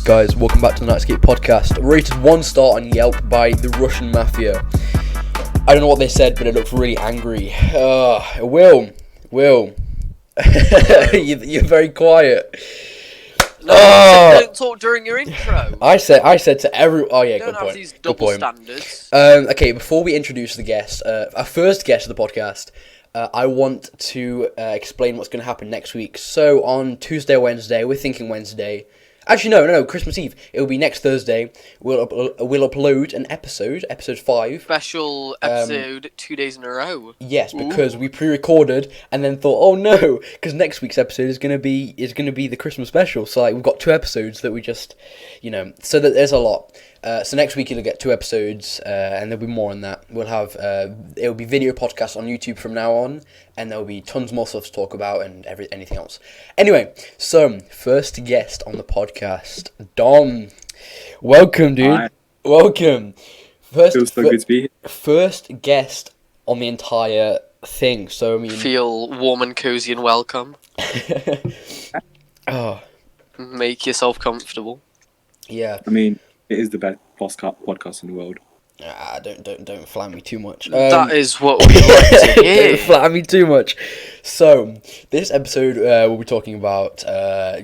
Guys, welcome back to the NightScape podcast. Rated 1 star on Yelp by the Russian Mafia. I don't know what they said, but it looked really angry. Will. You're very quiet. No, don't talk during your intro. I said to everyone. Oh yeah, don't good have point. These double standards. Okay, before we introduce the guest, our first guest of the podcast, I want to explain what's going to happen next week. So on Tuesday or Wednesday, we're thinking Wednesday. Actually, no, Christmas Eve. It will be next Thursday. We'll upload an episode 5. Special episode 2 days in a row. Yes, because we pre-recorded and then thought, oh no, because next week's episode is gonna be the Christmas special. So like we've got 2 episodes that we just, so that there's a lot. So next week you'll get 2 episodes, and there'll be more on that. We'll have it'll be video podcasts on YouTube from now on, and there'll be tons more stuff to talk about and anything else. Anyway, so first guest on the podcast, Dom. Welcome, dude. Hi. Welcome. Feels so good to be here. First guest on the entire thing. So I mean, Feel warm and cozy and welcome. Oh, Make yourself comfortable. yeah. I mean, it is the best podcast in the world. Don't flatter me too much. That is what we like to Don't hear. flatter me too much. So, this episode we'll be talking about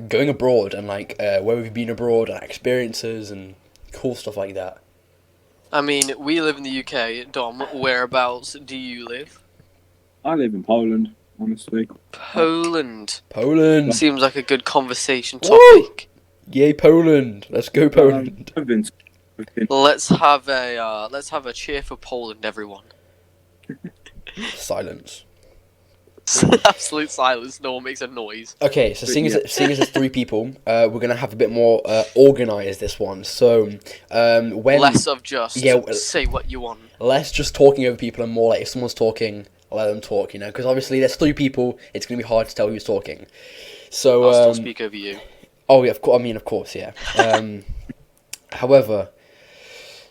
going abroad and like where we've been abroad and our experiences and cool stuff like that. I mean, we live in the UK. Dom, whereabouts do you live? I live in Poland, honestly. Poland. Poland. Seems like a good conversation Woo! topic. Yay, Poland. Let's go, Poland. I've been. Let's have a cheer for Poland, everyone. Silence. Absolute silence. No one makes a noise. Okay, so seeing as it's 3 people, we're gonna have a bit more organized this one. So, when Less of just Yeah, say what you want. less just talking over people and more like if someone's talking, let them talk. Because obviously there's 3 people, it's gonna be hard to tell who's talking. So, I'll still speak over you. oh yeah, of course, yeah. However,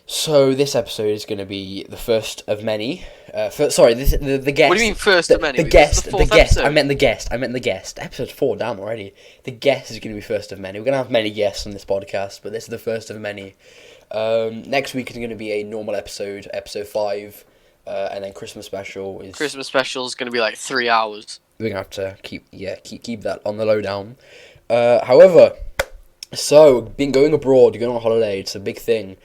so this episode is going to be the first of many. The guest. What do you mean first of many? The guest. This is The guest. episode. I meant the guest. Episode 4, damn already. The guest is going to be first of many. We're going to have many guests on this podcast, but this is the first of many. Next week is going to be a normal episode 5, and then Christmas special is. Christmas special is going to be like 3 hours. We're gonna have to keep that on the lowdown. However, so been going abroad, you're going on holiday. It's a big thing.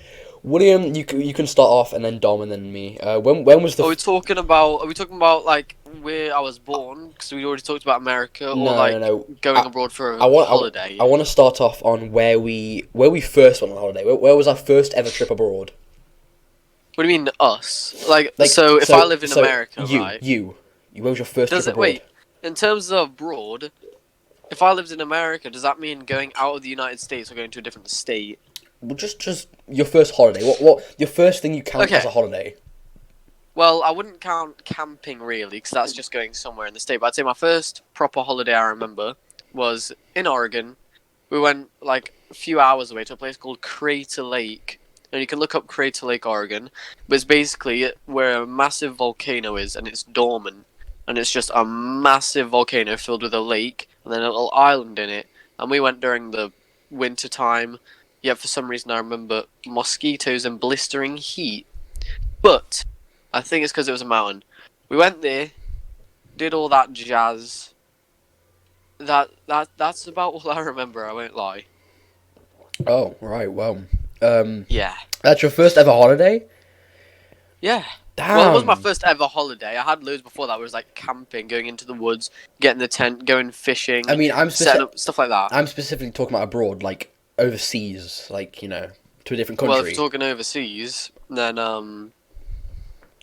William, you can start off, and then Dom, and then me. When was the? Are we talking about like where I was born? Because we already talked about America, or No. going abroad for a holiday. I want to start off on where we first went on holiday. Where was our first ever trip abroad? What do you mean us? So if I lived in America, right? Where was your first trip abroad? Wait, in terms of abroad, if I lived in America, does that mean going out of the United States or going to a different state? Well, just your first holiday. What your first thing you count as a holiday? Well, I wouldn't count camping really, because that's just going somewhere in the state. But I'd say my first proper holiday I remember was in Oregon. We went like a few hours away to a place called Crater Lake. And you can look up Crater Lake, Oregon. But it's basically where a massive volcano is, and it's dormant. And it's just a massive volcano filled with a lake, and then a little island in it. And we went during the winter time. Yet for some reason I remember mosquitoes and blistering heat. But I think it's because it was a mountain. We went there, did all that jazz. That's about all I remember, I won't lie. Oh, right, well. Yeah. That's your first ever holiday? Yeah. Damn. Well, it was my first ever holiday. I had loads before that where it was like camping, going into the woods, getting the tent, going fishing. I mean, setting up stuff like that. I'm specifically talking about abroad, like overseas, like, to a different country. Well, if you're talking overseas, then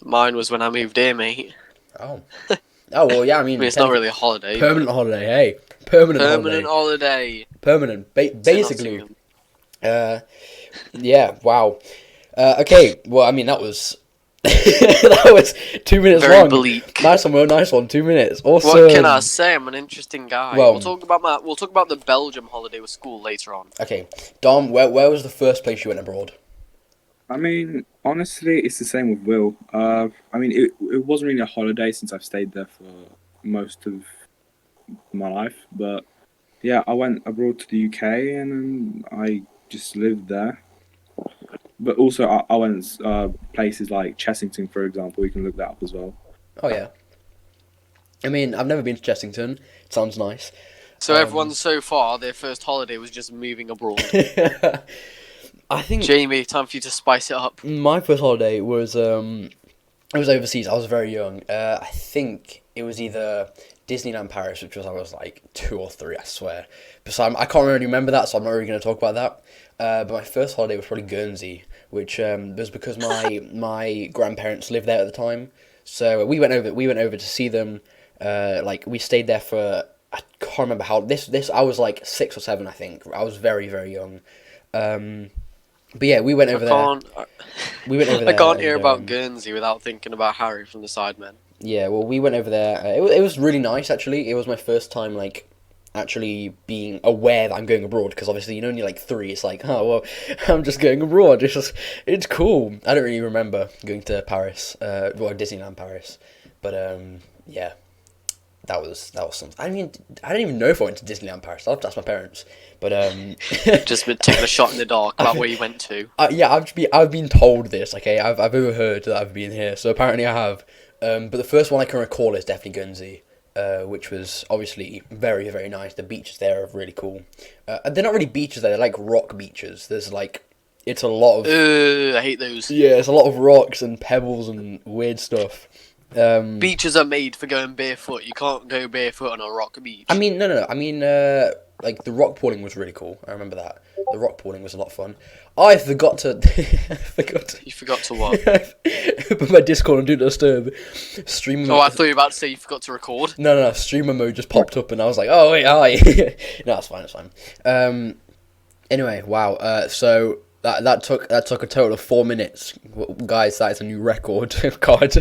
mine was when I moved here, mate. Oh. Oh, well, yeah, I mean... It's not really a holiday. Permanent holiday, hey. Permanent holiday. Permanent. Basically. Yeah, wow. Okay, well, I mean, that was... that was 2 minutes Very long. bleak. Nice one, Will. Nice one. 2 minutes. Awesome. What can I say? I'm an interesting guy. Well- We'll talk about the Belgium holiday with school later on. Okay, Dom, where was the first place you went abroad? I mean, honestly, it's the same with Will. I mean, it wasn't really a holiday since I've stayed there for most of my life. But yeah, I went abroad to the UK, and then I just lived there. But also, I went places like Chessington, for example. You can look that up as well. Oh yeah. I mean, I've never been to Chessington. It sounds nice. So everyone so far, their first holiday was just moving abroad. I think Jamie, time for you to spice it up. my first holiday was it was overseas. I was very young. I think it was either Disneyland Paris, which was I was like 2 or 3, I swear. But so I can't really remember that, so I'm not really going to talk about that. But my first holiday was probably Guernsey, which was because my grandparents lived there at the time. So we went over to see them. Like we stayed there for, I can't remember how this I was like 6 or 7, I think. I was very very young. But yeah, we went over there. We went over there. I can't hear about Guernsey without thinking about Harry from the Sidemen. Yeah, well, we went over there. It was really nice, actually. It was my first time, like, actually being aware that I'm going abroad. Because obviously, you know, when you're like 3, it's like, oh, well, I'm just going abroad. It's cool. I don't really remember going to Paris, Disneyland Paris. But, yeah, that was something. I mean, I don't even know if I went to Disneyland Paris. I'll have to ask my parents. But, Just been taking a shot in the dark about where you went to. Yeah, I've been told this, okay? I've overheard that I've been here. So apparently I have. But the first one I can recall is definitely Guernsey, which was obviously very, very nice. The beaches there are really cool. They're not really beaches there, they're like rock beaches. There's like, it's a lot of... I hate those. Yeah, it's a lot of rocks and pebbles and weird stuff. Beaches are made for going barefoot. You can't go barefoot on a rock beach. I mean, no. I mean, like, the rock pooling was really cool. I remember that. The rock pooling was a lot of fun. I forgot to... You forgot to what? Put my Discord on Do Not Disturb. Stream Oh, I thought you were about to say you forgot to record. No, streamer mode just popped up and I was like, oh, wait, hi. No, it's fine. Anyway, wow. So that took a total of 4 minutes. Guys, that is a new record. God.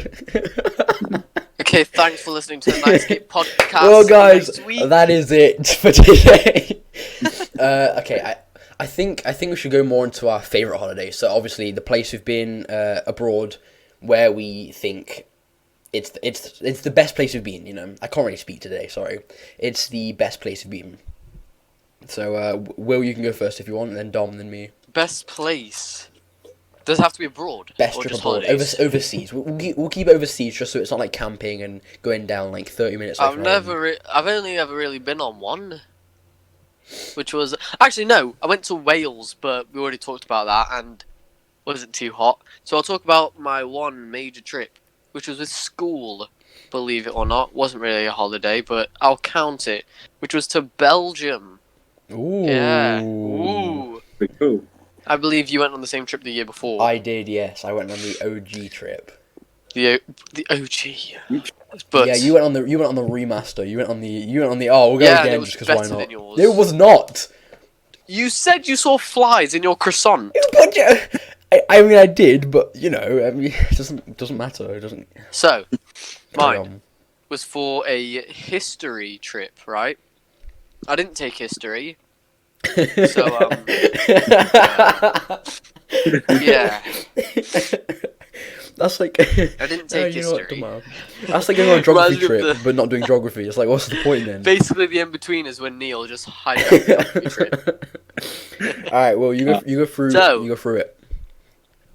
Okay, thanks for listening to the NightScape podcast. Well, guys, next week. that is it for today. Okay, I think we should go more into our favourite holiday. So obviously the place we've been abroad, where we think it's the best place we've been. You know, I can't really speak today. Sorry, it's the best place we've been. So Will, you can go first if you want, and then Dom, and then me. Best place. Does it have to be abroad? Best or trip just abroad, holidays? Overseas. We'll keep it overseas just so it's not like camping and going down like 30 minutes. I've only ever really been on one, which was actually no. I went to Wales, but we already talked about that and wasn't too hot. So I'll talk about my one major trip, which was with school. Believe it or not, wasn't really a holiday, but I'll count it. Which was to Belgium. Ooh. Yeah. Ooh. Pretty cool. I believe you went on the same trip the year before. I did, yes. I went on the OG trip. The OG. But yeah, you went on the remaster. You went on the oh, we'll go yeah, again it was just because why better not? than yours. It was not. You said you saw flies in your croissant. I mean, I did, but you know, I mean, it doesn't matter. It doesn't. So, Carry mine on. was for a history trip, right? I didn't take history. So, yeah. That's like. I didn't take you know what, history. come on. That's like going on a geography Rather trip, than but not doing geography. It's like, what's the point then? Basically, the in-between is when Neil just hijacked the geography trip. All right, well, you go through. So- You go through it.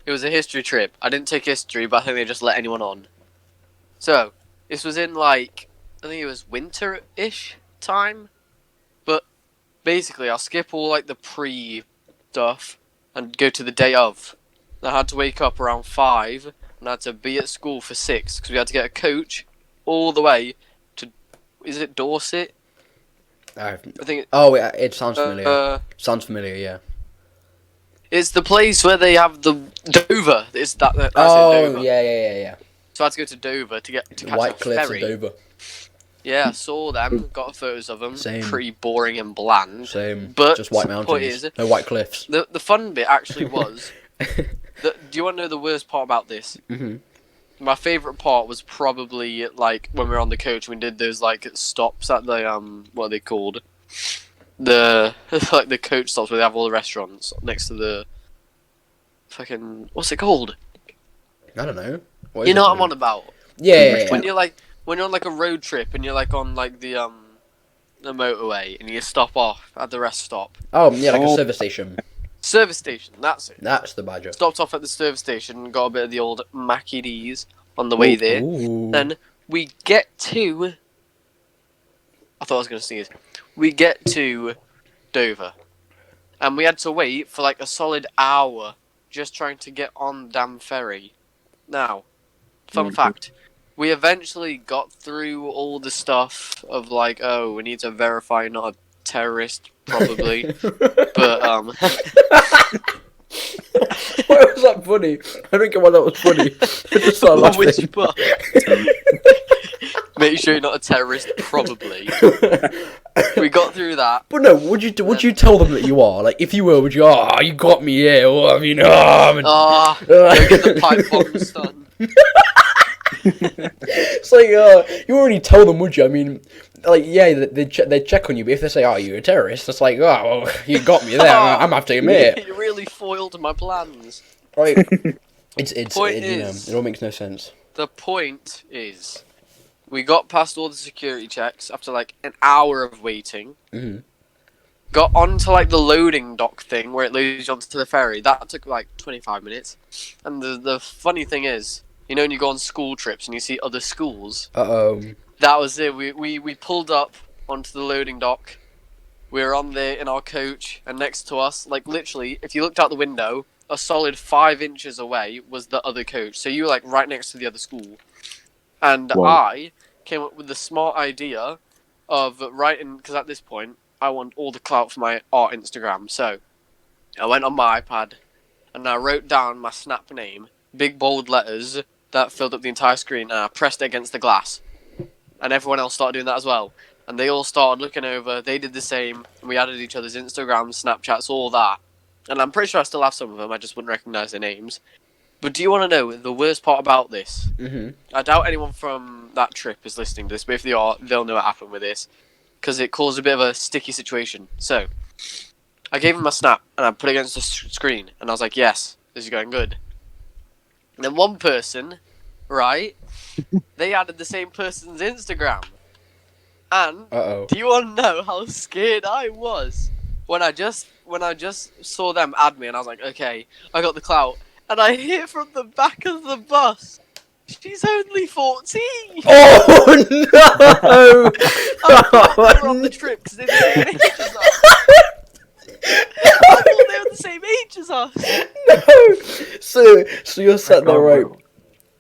It was a history trip. I didn't take history, but I think they just let anyone on. So, this was in, like, I think it was winter-ish time. But, basically, I'll skip all, like, the pre-stuff and go to the day of. I had to wake up around 5, and I had to be at school for 6, because we had to get a coach all the way to, is it Dorset? I think Oh, it sounds familiar. Sounds familiar, yeah. it's the place where they have the Dover. It's that's in Oh, Dover. yeah. So I had to go to Dover to catch White a Cliffs of ferry. Dover. Yeah, I saw them, got photos of them. Same. Pretty boring and bland. Same. But Just white the point mountains. is- No white cliffs. The fun bit actually was. Do you want to know the worst part about this? Mhm. My favourite part was probably like when we were on the coach. We did those like stops at the what are they called? The like the coach stops where they have all the restaurants next to the fucking what's it called? I don't know. You know what I'm on about? Yeah. When you're on like a road trip and you're like on like the motorway and you stop off at the rest stop. Oh, yeah, like a Oh. service station. Service station, that's it. That's the Badger. Stopped off at the service station, got a bit of the old Mackie D's on the way there. Ooh. Then we get to... I thought I was going to sneeze. We get to Dover. And we had to wait for like a solid hour just trying to get on the damn ferry. Now, fun fact. We eventually got through all the stuff of like, oh, we need to verify you're not a terrorist, probably. But, Why was that funny? I don't get why that was funny. I just started laughing. which part? Make sure you're not a terrorist, probably. We got through that. But no, would you tell them that you are? Like, if you were, would you? Oh, you got me here. Oh, I mean, Go get the pipe bomb stun. It's like, you already tell them, would you? I mean, like, yeah, they check on you, but if they say, "Oh, you're a terrorist," it's like, "Oh, well, you got me there. I'm have to admit." You really foiled my plans. Right? It all makes no sense. The point is, we got past all the security checks after like an hour of waiting. Mhm. Got onto like the loading dock thing where it loads you onto the ferry. That took like 25 minutes. And the funny thing is, you know when you go on school trips and you see other schools? That was it. We pulled up onto the loading dock. We were on there in our coach, and next to us, like literally, if you looked out the window, a solid 5 inches away was the other coach. So you were like right next to the other school. And Whoa. I came up with the smart idea of writing, because at this point, I want all the clout for my art Instagram. So I went on my iPad and I wrote down my Snap name, big bold letters that filled up the entire screen, and I pressed it against the glass. And everyone else started doing that as well. And they all started looking over, they did the same, and we added each other's Instagrams, Snapchats, all that. And I'm pretty sure I still have some of them, I just wouldn't recognise their names. But do you want to know the worst part about this? Mm-hmm. I doubt anyone from that trip is listening to this, but if they are, they'll know what happened with this. Because it caused a bit of a sticky situation. So, I gave him my Snap, and I put it against the screen, and I was like, yes, this is going good. And then one person, right, they added the same person's Instagram. And, do you want to know how scared I was? When I just saw them add me, and I was like, okay, I got the clout. And I hear from the back of the bus, she's only 14! Oh, no! I thought they were on the trip, because they're the same age as us. I thought they were the same age as us. No! So you're sat there, right?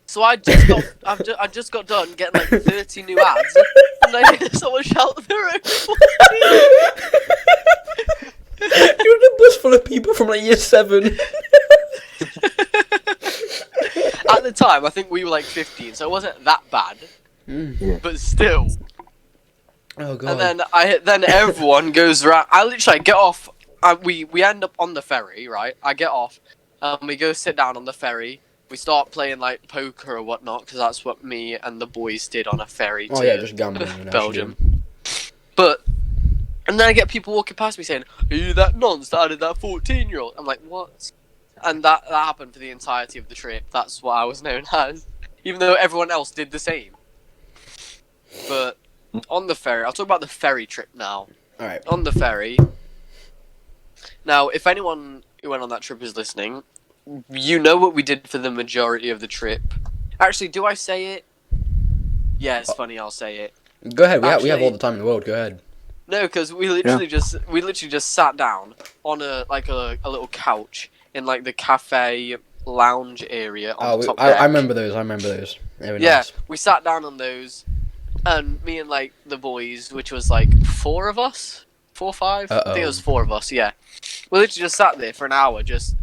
So I just got done getting like 30 new ads, and I hear someone shout they're only 14! You're in a bus full of people from like year 7. At the time, I think we were like 15, so it wasn't that bad. But still. Oh god. And then everyone goes around. I literally get off. We end up on the ferry, right? I get off, and we go sit down on the ferry. We start playing like poker or whatnot, because that's what me and the boys did on a ferry to just gambling and Belgium. And then I get people walking past me saying, "Are you that nonce that added that 14-year-old?" I'm like, what? And that happened for the entirety of the trip. That's what I was known as, even though everyone else did the same. But on the ferry, I'll talk about the ferry trip now. All right. On the ferry. Now, if anyone who went on that trip is listening, you know what we did for the majority of the trip. Actually, do I say it? Yeah, it's funny. I'll say it. Go ahead. We have all the time in the world. Go ahead. No, because we literally just sat down on a little couch in like the cafe lounge area on the top deck. I remember those. Very nice. We sat down on those, and me and like the boys, which was like 4 of us, 4 or 5. I think it was 4 of us. Yeah, we literally just sat there for an hour, just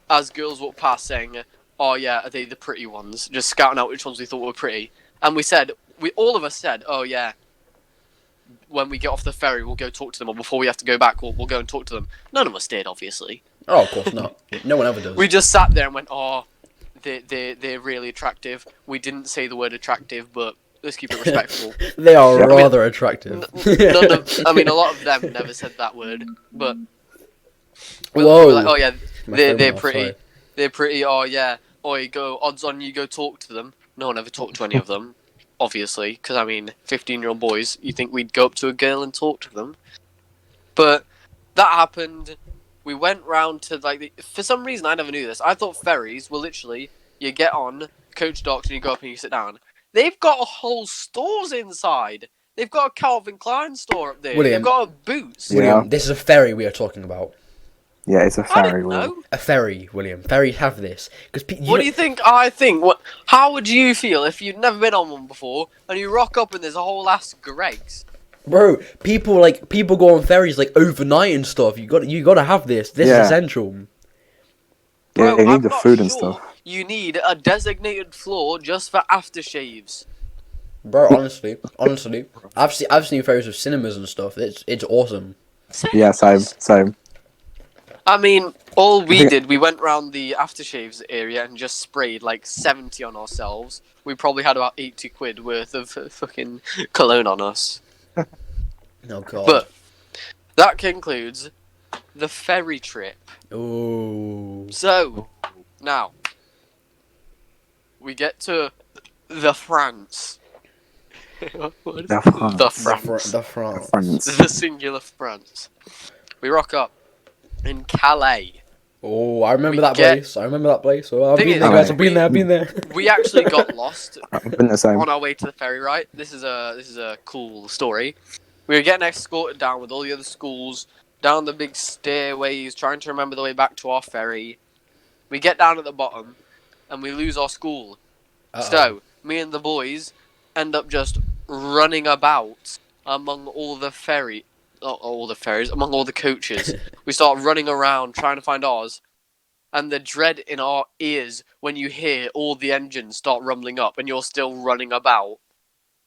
as girls walked past saying, "Oh yeah, are they the pretty ones?" Just scouting out which ones we thought were pretty, and all of us said, "Oh yeah, when we get off the ferry, we'll go talk to them, or before we have to go back, we'll go and talk to them." None of us did, obviously. Oh, of course not. No one ever does. We just sat there and went, "Oh, they're really attractive." We didn't say the word attractive, but let's keep it respectful. They are rather attractive. A lot of them never said that word, but we were like, "Oh yeah, they're pretty. Sorry. They're pretty. Oh yeah. Oh, odds on you go talk to them." No one ever talked to any of them, obviously, because 15-year-old boys. You think we'd go up to a girl and talk to them? But that happened. we went round to like for some reason I never knew this. I thought ferries were literally you get on, coach docks, and you go up and you sit down. They've got whole stores inside. They've got a Calvin Klein store up there. They've William. got a Boots. Yeah. William, this is a ferry we are talking about. Yeah, it's a I ferry didn't wheel. know. A ferry, William. Ferries have this because What do you think I think? What? How would you feel if you'd never been on one before and you rock up and there's a whole ass Greg's? Bro, people go on ferries like overnight and stuff. You gotta have this. This is Yeah. essential. Yeah, Bro, they need I'm the not food and sure stuff. You need a designated floor just for aftershaves. Bro, honestly, I've seen ferries with cinemas and stuff. It's awesome. Yeah, same. I mean, all we think- did, we went round the aftershaves area and just sprayed like 70 on ourselves. We probably had about 80 quid worth of fucking cologne on us. Oh god. But that concludes the ferry trip. Ooh. So, now, we get to the France. What is The it? France. The The France. France. France. The singular France. We rock up in Calais. Oh, I remember We that get- place. I remember that place. Oh, I've Thing been is, there, guys. we- I've been there. I've been there. We actually got lost I've been the same. on our way to the ferry, right? This is a cool story. We were getting escorted down with all the other schools down the big stairways, trying to remember the way back to our ferry. We get down at the bottom, and we lose our school. Uh-oh. So me and the boys end up just running about among all the ferries, among all the coaches. We start running around trying to find ours. And the dread in our ears when you hear all the engines start rumbling up and you're still running about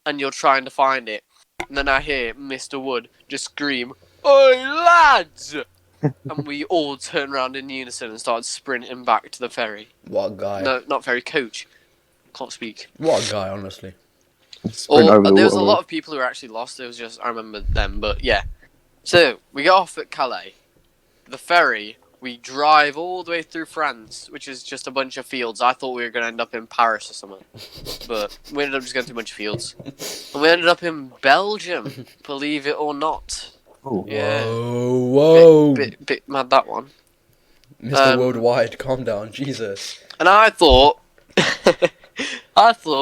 and you're trying to find it. And then I hear Mr. Wood just scream, "Oi, lads!" And we all turn around in unison and start sprinting back to the ferry. What a guy. No, not ferry, coach. Can't speak. What a guy, honestly. Sprint over the There was a water lot of people who were actually lost. It was just, I remember them, but yeah. So, we get off at Calais. The ferry, we drive all the way through France, which is just a bunch of fields. I thought we were going to end up in Paris or something. But we ended up just going through a bunch of fields. And we ended up in Belgium, believe it or not. Oh. Yeah. Whoa. Bit mad, that one. Mr. Worldwide, calm down. Jesus. And I thought,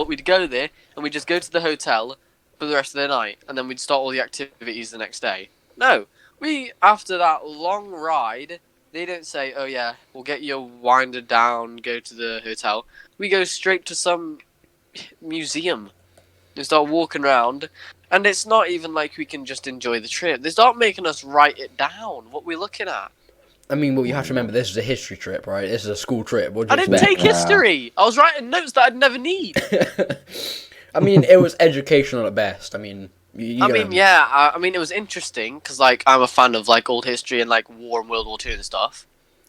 we'd go there and we'd just go to the hotel for the rest of the night, and then we'd start all the activities the next day. No, after that long ride, they don't say, "Oh yeah, we'll get you winded down, go to the hotel." We go straight to some museum. We start walking around, and it's not even like we can just enjoy the trip. They start making us write it down, what we're looking at. I mean, well, you have to remember this is a history trip, right? This is a school trip. What do I you didn't expect? take history. I was writing notes that I'd never need. I mean, it was educational at best. I mean, I mean, it was interesting because, like, I'm a fan of like old history and like war and World War II and stuff.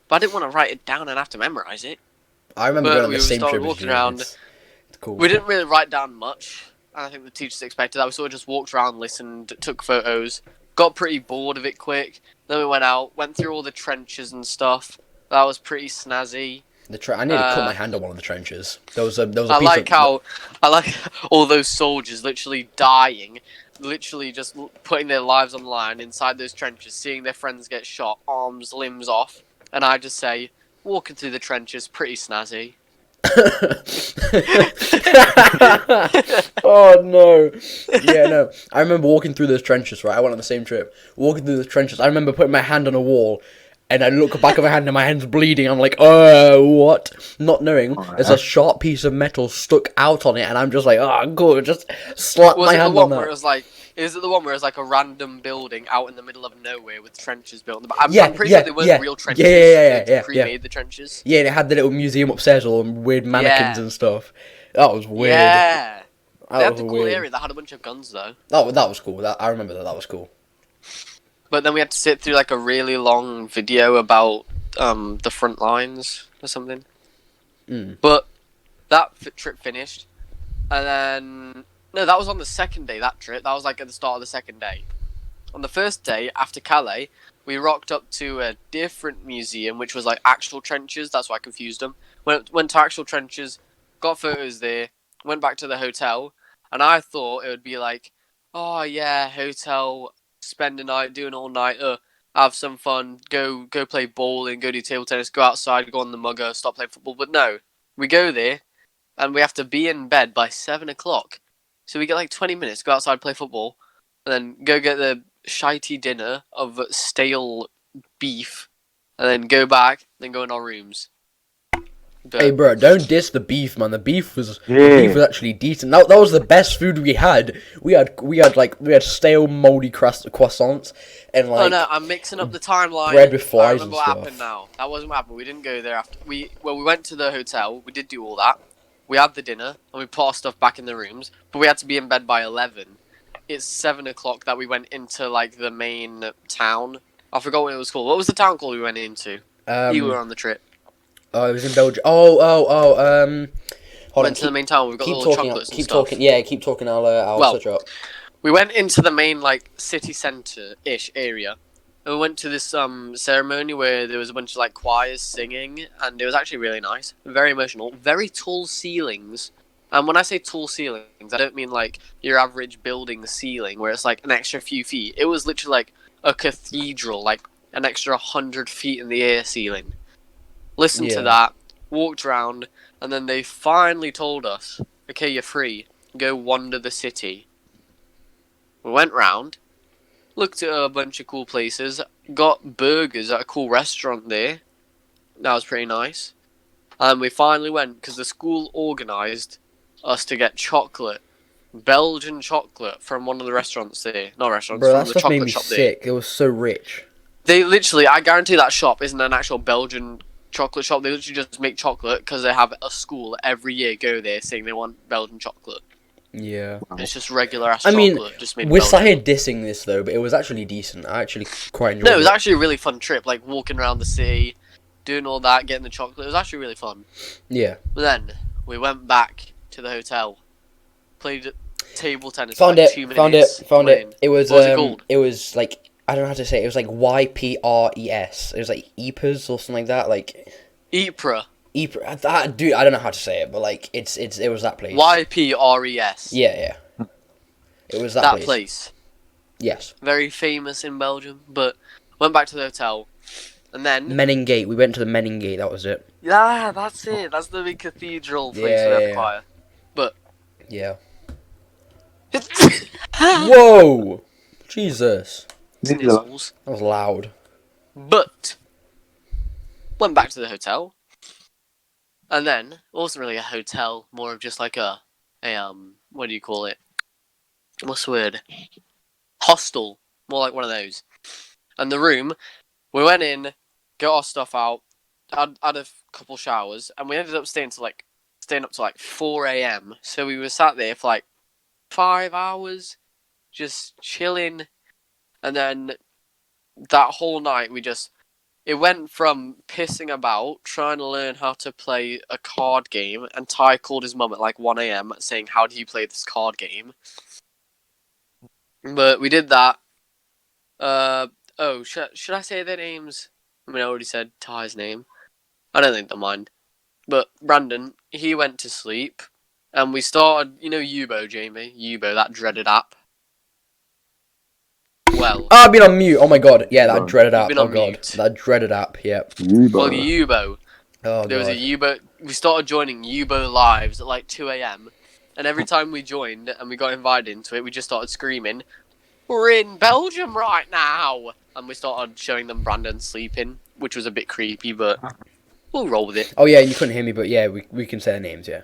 But I didn't want to write it down and have to memorize it. I remember But going on we the same started trip as walking you. around. It's cool. We didn't really write down much, and I think the teachers expected that. We sort of just walked around, listened, took photos, got pretty bored of it quick. Then we went out, went through all the trenches and stuff. That was pretty snazzy. I nearly cut my hand on one of the trenches. There was a I piece like of... I like all those soldiers literally dying, literally just putting their lives on the line inside those trenches, seeing their friends get shot, arms, limbs off, and I just say, walking through the trenches, pretty snazzy. Oh no. Yeah, no. I remember walking through those trenches, right? I went on the same trip. Walking through the trenches, I remember putting my hand on a wall, and I look back at my hand and my hand's bleeding. I'm like, what? Not knowing there's a sharp piece of metal stuck out on it, and I'm just like, oh, good. Just slap Was my it the hand one on where that. it was like? Is it the one where it's like a random building out in the middle of nowhere with trenches built in the back? I'm pretty sure they weren't real trenches. They pre-made the trenches. Yeah, they had the little museum upstairs, all weird mannequins and stuff. That was weird. Yeah. That They had was the cool weird. area that had a bunch of guns though. That was cool. I remember that. That was cool. But then we had to sit through like a really long video about the front lines or something. Mm. But that trip finished, and then no, that was on the second day. That trip, that was like at the start of the second day. On the first day after Calais, we rocked up to a different museum, which was like actual trenches. That's why I confused them. Went to actual trenches, got photos there, went back to the hotel, and I thought it would be like, oh yeah, hotel, spend a night, do an all-nighter. have some fun, go play bowling, go do table tennis, go outside, go on the mugger, stop playing football. But no, we go there and we have to be in bed by 7 o'clock. So we get like 20 minutes, go outside, play football, and then go get the shitey dinner of stale beef, and then go back, then go in our rooms. But Hey, bro, don't diss the beef, man. The beef was actually decent. That was the best food we had. We had stale, moldy croissants and oh no, I'm mixing up the timeline. bread with flies I and remember what stuff. happened now. That wasn't what happened. We didn't go there after. We went to the hotel. We did do all that. We had the dinner and we put our stuff back in the rooms. But we had to be in bed by 11. It's 7 o'clock that we went into like the main town. I forgot what it was called. What was the town called we went into? You were on the trip. Oh, it was in Belgium. Hold Went to the main town. We've got little chocolates and stuff. Keep talking. I'll switch up. We went into the main like city centre-ish area. And we went to this ceremony where there was a bunch of like choirs singing, and it was actually really nice, very emotional, very tall ceilings. And when I say tall ceilings, I don't mean like your average building ceiling where it's like an extra few feet. It was literally like a cathedral, like an extra 100 feet in the air ceiling. Listened to that, walked around, and then they finally told us, okay, you're free, go wander the city. We went round, looked at a bunch of cool places, got burgers at a cool restaurant there. That was pretty nice. And we finally went, because the school organised us to get chocolate. Belgian chocolate from one of the restaurants there. Not restaurants, Bro, from that the stuff made chocolate me shop sick. It was so rich. there. They literally, I guarantee that shop isn't an actual Belgian chocolate shop. They literally just make chocolate because they have a school every year go there saying they want Belgian chocolate. Yeah. It's just regular ass I chocolate. mean, just made we Belgian. started dissing this though, but it was actually decent. I actually quite enjoyed it. No, it was actually a really fun trip. Like walking around the city, doing all that, getting the chocolate. It was actually really fun. Yeah. But then we went back to the hotel, played table tennis. Found for like it. 2 Found minutes, it. Found playing. it. It was What was it called? It was like, I don't know how to say it. It was like YPRES. It was like EPRS or something like that. Like Ypres. Dude, I don't know how to say it, but like it was that place. YPRES. Yeah. It was That place. place. Yes. Very famous in Belgium. But went back to the hotel, and then Meningate. We went to the Meningate. That was it. yeah, that's it. That's the big cathedral place Yeah, with yeah, the choir. But Yeah. Whoa! Jesus. Snizzles. That was loud. But went back to the hotel, and then it wasn't really a hotel, more of just like a what do you call it? What's the word? Hostel, more like one of those. And the room, we went in, got our stuff out, had a couple showers, and we ended up staying up to like 4 a.m. So we were sat there for like 5 hours, just chilling, and then that whole night it went from pissing about, trying to learn how to play a card game, and Ty called his mum at like 1 a.m. saying, how do you play this card game? But we did that. Should I say their names? I mean, I already said Ty's name. I don't think they'll mind. But Brandon, he went to sleep, and we started, Yubo, Jamie? Yubo, that dreaded app. Well, I've been on mute. Oh my god. Yeah, that dreaded app. been Oh on god. mute. That dreaded app. Yep. well, Yubo. Oh There was a god. Yubo. We started joining Yubo lives at like 2 a.m. And every time we joined and we got invited into it, we just started screaming, "We're in Belgium right now!" And we started showing them Brandon sleeping, which was a bit creepy, but we'll roll with it. Oh yeah, you couldn't hear me, but yeah, we can say their names. Yeah.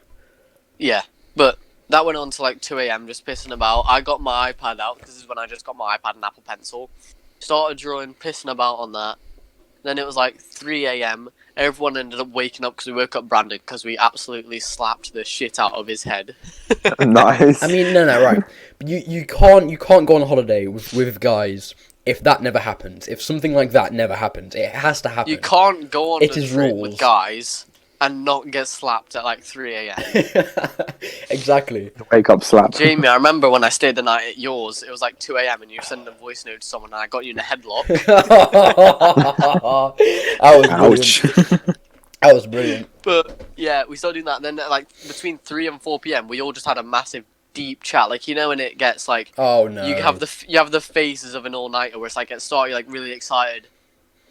Yeah, but that went on to like 2 a.m. just pissing about. I got my iPad out because this is when I just got my iPad and Apple Pencil. Started drawing, pissing about on that. Then it was like 3 a.m. Everyone ended up waking up because we woke up Brandon because we absolutely slapped the shit out of his head. Nice. I mean, no, right. But you can't go on holiday with guys if that never happens. If something like that never happens, it has to happen. You can't go on It a is trip rules. with guys and not get slapped at like 3 a.m. Exactly. Wake up slap. Jamie, I remember when I stayed the night at yours, it was like 2 a.m. and you were sending a voice note to someone and I got you in a headlock. That was Ouch. brilliant. That was brilliant. But yeah, we started doing that. And then like between 3 and 4 p.m. we all just had a massive deep chat. Like, you know, when it gets like Oh no. you have the phases of an all-nighter where it's like at the start you're like really excited,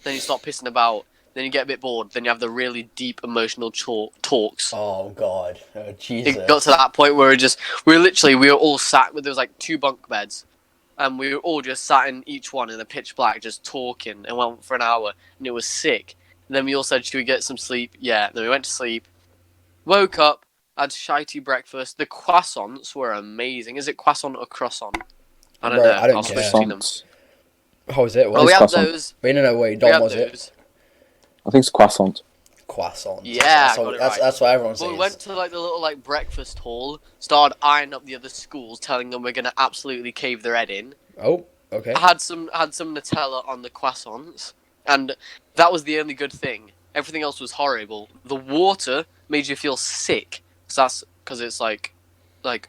then you start pissing about, then you get a bit bored, then you have the really deep emotional talks. Oh god. Oh Jesus. It got to that point where we were all sat with, there was like 2 bunk beds, and we were all just sat in each one in the pitch black just talking, and went for an hour, and it was sick. And then we all said, should we get some sleep? Yeah. Then we went to sleep, woke up, had shitey breakfast. The croissants were amazing. Is it croissant or croissant? I don't Bro, know. I don't I'll care. switch between them. How was it? Well, we it's had croissant. those. Wait, no, wait. We Dom, had was it? those. I think it's croissant. Croissant. Yeah, that's, I got it that's, right. that's what everyone says. But we went to like the little like breakfast hall, started eyeing up the other schools, telling them we're gonna absolutely cave their head in. Oh, okay. I had some Nutella on the croissants, and that was the only good thing. Everything else was horrible. The water made you feel sick, because it's like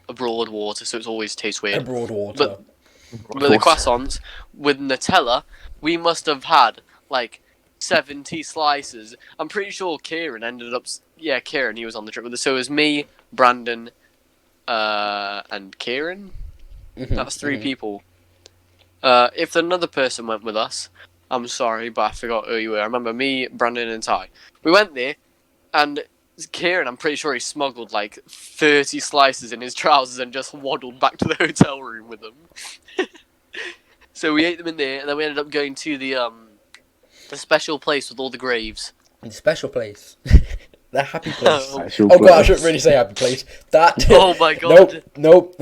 abroad water, so it always tastes weird. Abroad water. But the croissants with Nutella, we must have had like 70 slices. I'm pretty sure Kieran ended up. Yeah, Kieran, he was on the trip with us. So it was me, Brandon, and Kieran. That's 3 people. If another person went with us, I'm sorry, but I forgot who you were. I remember me, Brandon, and Ty. We went there, and Kieran, I'm pretty sure he smuggled like 30 slices in his trousers and just waddled back to the hotel room with them. So we ate them in there, and then we ended up going to the special place with all the graves. The special place. The happy place. Special Oh god, I place. shouldn't really say happy place. That. Oh my god. Nope.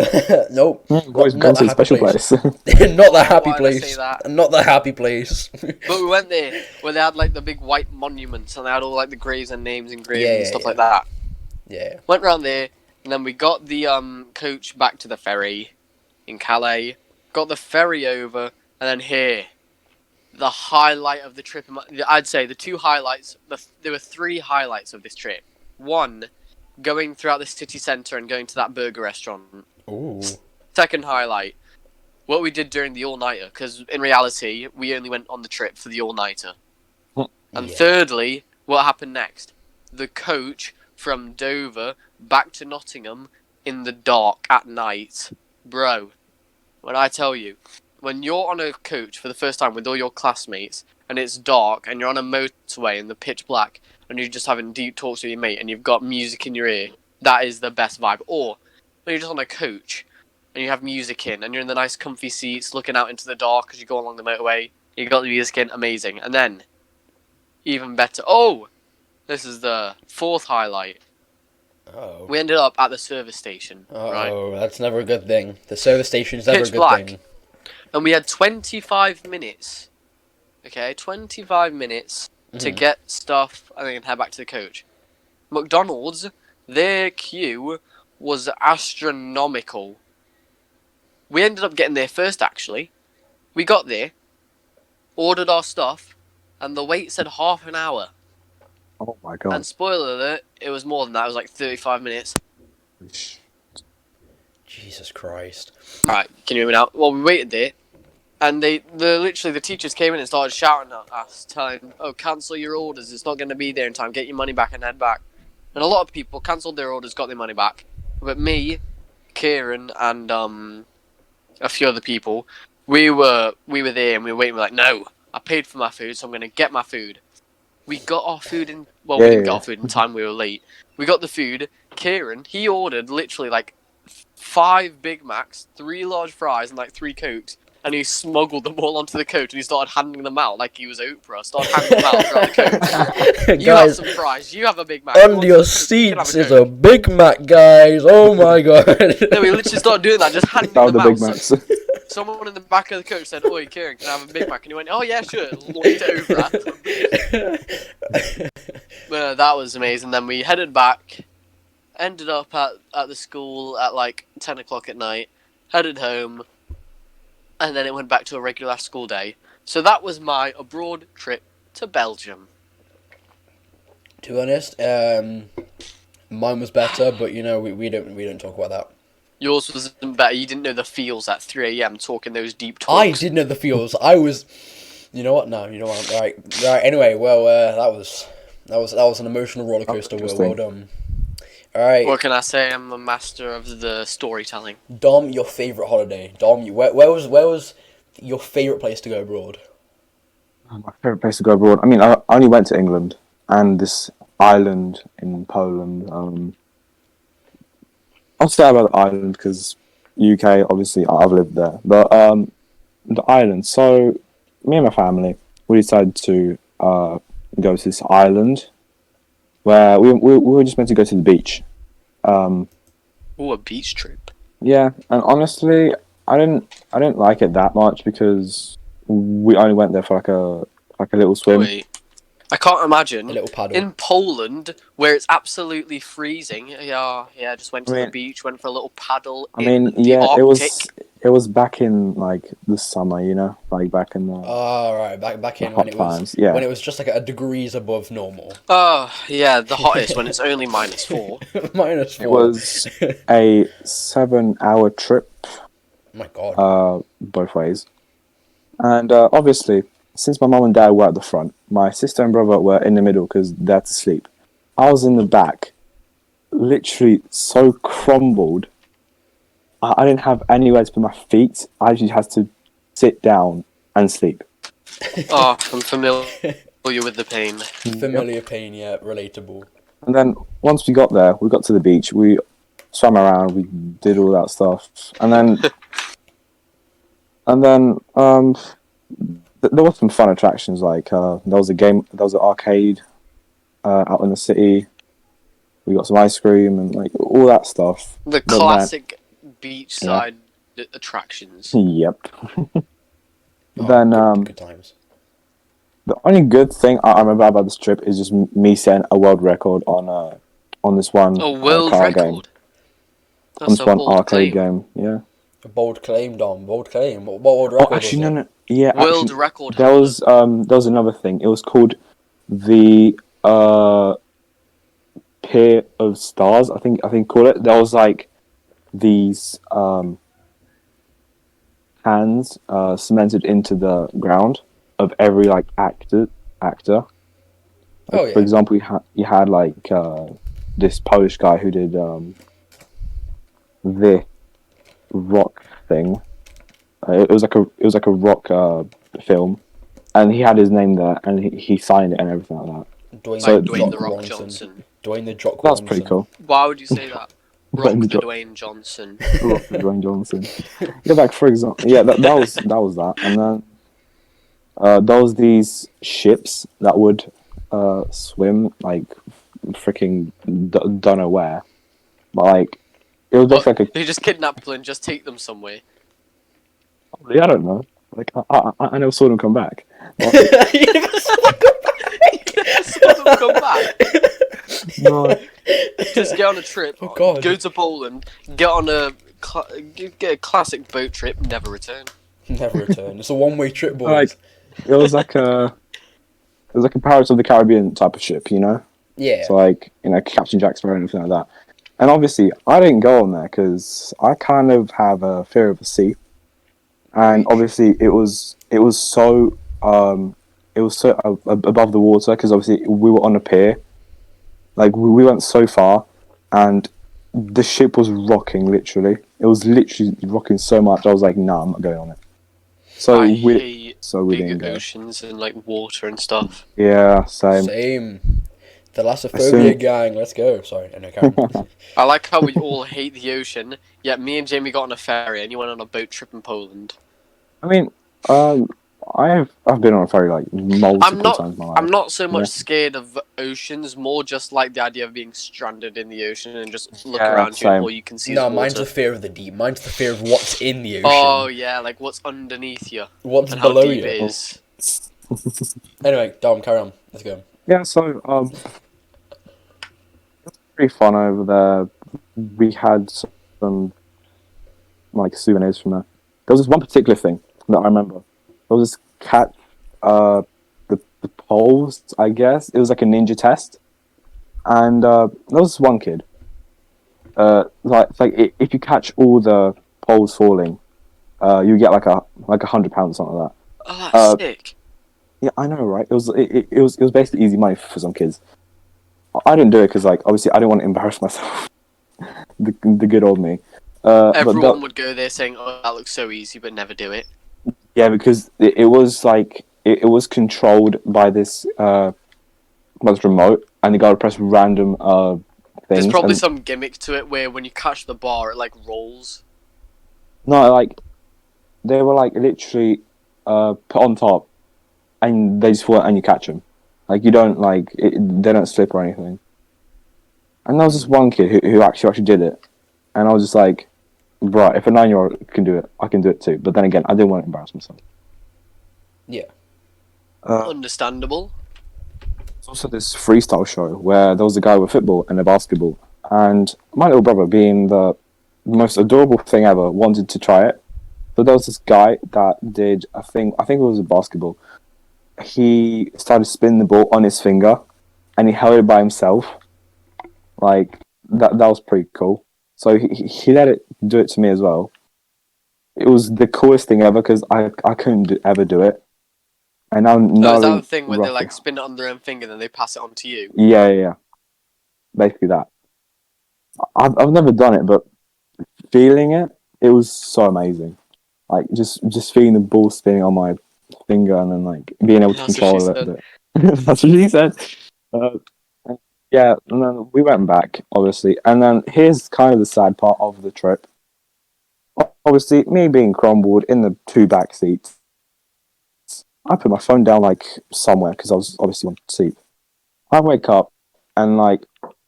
Nope. Boys, Not go to the the happy special place. Not the happy Why did I say place. that? Not the happy place. But we went there where they had like the big white monuments, and they had all like the graves and names engraved Yeah, and stuff yeah. like that. Yeah. Went round there, and then we got the coach back to the ferry in Calais. Got the ferry over, and then here, the highlight of the trip. I'd say the 2 highlights. There were 3 highlights of this trip. 1, going throughout the city centre and going to that burger restaurant. Ooh. 2nd highlight, what we did during the all-nighter, because in reality, we only went on the trip for the all-nighter. And Yeah. thirdly, what happened next? The coach from Dover back to Nottingham in the dark at night. Bro, when I tell you, when you're on a coach for the first time with all your classmates, and it's dark, and you're on a motorway in the pitch black, and you're just having deep talks with your mate, and you've got music in your ear, that is the best vibe. Or when you're just on a coach, and you have music in, and you're in the nice comfy seats, looking out into the dark as you go along the motorway, you got the music in, amazing. And then, even better, this is the 4th highlight. Oh. We ended up at the service station, right? Oh, that's never a good thing. The service station is never Pitch a good black. thing. And we had 25 minutes. Okay, 25 minutes to get stuff and then head back to the coach. McDonald's, their queue was astronomical. We ended up getting there first, actually. We got there, ordered our stuff, and the wait said half an hour. Oh my god. And spoiler alert, it was more than that. It was like 35 minutes. Jesus Christ. Right, can you hear me now? Well, we waited there, and the teachers came in and started shouting at us, telling, "Oh, cancel your orders. It's not going to be there in time. Get your money back and head back." And a lot of people cancelled their orders, got their money back. But me, Kieran, and a few other people, we were there and we were waiting. We're like, "No, I paid for my food, so I'm going to get my food." We got our food in. Well, we didn't get our food in time. We were late. We got the food. Kieran, he ordered literally like 5 Big Macs, 3 large fries, and like 3 Cokes. And he smuggled them all onto the coach, and he started handing them out like he was Oprah. Started handing them out throughout the coach. You have Guys, some fries. You have a Big Mac. under your seats is a Big Mac, guys. Oh my god. No, we literally started doing that, just handing Found them the out. Big Macs. Someone in the back of the coach said, "Oi, Kieran, can I have a Big Mac?" And he went, "Oh yeah, sure." Launched it over at. But that was amazing. Then we headed back. Ended up at the school at like 10 o'clock at night. Headed home. And then it went back to a regular school day. So that was my abroad trip to Belgium. To be honest, mine was better, but you know we don't talk about that. Yours wasn't better. You didn't know the feels at 3 a.m. talking those deep talks. I did know the feels. I was. You know what? No, you know what? Right. Anyway, well, that was an emotional roller coaster. Well done. All right, What can I say? I'm a master of the storytelling. Dom, your favorite holiday. Dom, where was your favorite place to go abroad? My favorite place to go abroad. I mean, I only went to England and this island in Poland. I'll say about the island because UK, obviously, I've lived there. But the island. So, me and my family, we decided to go to this island where we were just meant to go to the beach. Um, Ooh, a beach trip. yeah, and honestly, I didn't like it that much because we only went there for like a little swim. Wait, I can't A imagine little paddle. in Poland where it's absolutely freezing. Yeah, just went I to the mean- beach, went for a little paddle I in mean, the yeah, Arctic. it was back in like the summer, like back in the All right, back in hot when it was times. Yeah, when it was just like a degrees above normal. Oh, yeah, the hottest when it's only -4. -4. it was a 7-hour trip, My God. both ways. And obviously, since my mum and dad were at the front, my sister and brother were in the middle because they had to sleep. I was in the back, literally so crumbled. I didn't have anywhere to put my feet. I just had to sit down and sleep. Oh, I'm familiar with the pain. Familiar pain, yeah, relatable. And then once we got there, we got to the beach. We swam around. We did all that stuff, and then there was some fun attractions. Like there was an arcade out in the city. We got some ice cream and like all that stuff. The But then- classic beachside attractions. Yep. Oh, Then good times. the only good thing I remember about this trip is just me setting a world record on this one A world car record. game. On That's this a one bold arcade claim. game. Yeah. A bold claim, Dom. Bold claim. What world Oh, record actually, was no. Yeah. World actually, record. there was another thing. It was called the Pier of Stars. I think call it. There was like these hands cemented into the ground of every like actor. Like, Oh, yeah. For example, you had like this Polish guy who did the rock thing. It was like a rock film, and he had his name there, and he signed it and everything like that. Dwayne, So- Dwayne the Jock Rock Johnson. Dwayne the Jock That's Johnson. pretty cool. Why would you say that? Rock Dwayne the the Jock- Dwayne Johnson. Rock Dwayne Johnson. Yeah, like for example, yeah, that was that, and then there was these ships that would swim like freaking don't know where, but like it was just like a You just kidnap people and just take them somewhere. I don't know, like I never saw them come back. Saw them come back. No, Just get on a trip. Oh, God. Go to Poland. Get on get a classic boat trip. Never return. Never return. It's a one-way trip, boys. like it was like a Pirates of the Caribbean type of ship, you know. Yeah. So like Captain Jack Sparrow and everything like that. And obviously, I didn't go on there because I kind of have a fear of the sea. And obviously, it was so above the water because obviously we were on a pier. Like we went so far, and the ship was rocking. Literally, it was literally rocking so much. I was like, "Nah, I'm not going on it." So I we hate didn't big go. oceans and like water and stuff. Yeah, same. Same. Thalassophobia Assume- gang. Let's go. Sorry, no, Karen. I like how we all hate the ocean, yet me and Jamie got on a ferry and you went on a boat trip in Poland. I mean, I've been on a ferry like multiple times in my life. I'm not so much Yeah. scared of oceans, more just like the idea of being stranded in the ocean and just look Yeah, around you same. and all you can see No, is mine's water. the fear of the deep. Mine's the fear of what's in the ocean. Oh yeah, like what's underneath you What's and how below deep you. it is. Anyway, Dom, carry on. Let's go. Yeah, so it's pretty fun over there. We had some like souvenirs from there. There was this one particular thing that I remember. There was this cat, the poles, I guess. It was like a ninja test, and there was this one kid. If you catch all the poles falling, you get like £100 something like that. Oh, that's sick. Yeah, I know, right? It was basically easy money for some kids. I didn't do it because, like, obviously, I didn't want to embarrass myself. the good old me. But Everyone would go there saying, "Oh, that looks so easy," but never do it. yeah, because it was like it was controlled by this remote, and you got to press random There's things. probably And some gimmick to it where when you catch the bar, it like rolls. no, like they were like literally put on top, and they just fall and you catch them. Like you don't like they don't slip or anything. And there was this one kid who actually did it, and I was just like, "Bro, if a 9-year-old can do it, I can do it too." But then again, I didn't want to embarrass myself. Yeah. Understandable. There's also this freestyle show where there was a guy with football and a basketball, and my little brother, being the most adorable thing ever, wanted to try it. So there was this guy that did a thing. I think it was a basketball. He started spinning the ball on his finger, and he held it by himself. Like that was pretty cool. So he let it do it to me as well. It was the coolest thing ever because I couldn't ever do it, and now Oh, is that knowing the thing where they roughly, like spin it on their own finger, then they pass it on to you? yeah, basically that. I've never done it, but feeling it, it was so amazing. Like just feeling the ball spinning on my finger and then like being able to That's what she control it. said. That's what she said. Uh, yeah, and then we went back, obviously. And then here's kind of the sad part of the trip. Obviously, me being crumbled in the 2 back seats, I put my phone down like somewhere because I was obviously on sleep. I wake up and like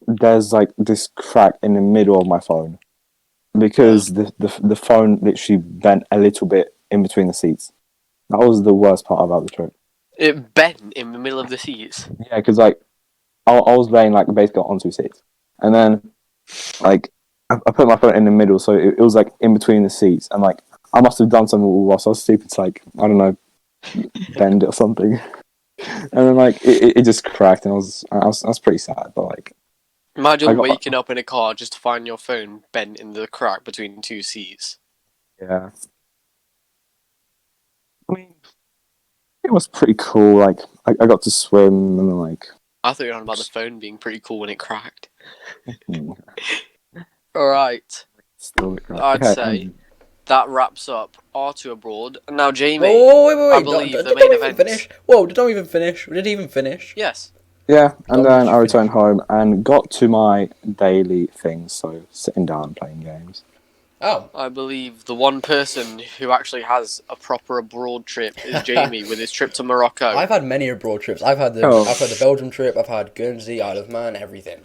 there's like this crack in the middle of my phone because the phone literally bent a little bit in between the seats. That was the worst part about the trip. It bent in the middle of the seats. Yeah, because like I was laying like basically on 2 seats, and then like I put my phone in the middle, so it was like in between the seats, and like I must have done something whilst I was asleep. It's like I don't know, bend it or something, and then like it just cracked, and I was pretty sad, but like I Imagine got waking up in a car just to find your phone bent in the crack between 2 seats. yeah. I mean, it was pretty cool. Like I got to swim and then like I thought you were on about the phone being pretty cool when it cracked. hmm, Alright, still cracked. I'd Okay, say that wraps up R2 Abroad. And now, Jamie, Oh, wait. I believe the Don't main even event. finish. Whoa, don't even finish. We didn't even finish. Yes. yeah, and Don't then let I you returned finish. home and got to my daily things. So sitting down playing games. Oh. I believe the one person who actually has a proper abroad trip is Jamie with his trip to Morocco. I've had many abroad trips. I've had Oh. the Belgium trip. I've had Guernsey, Isle of Man, everything.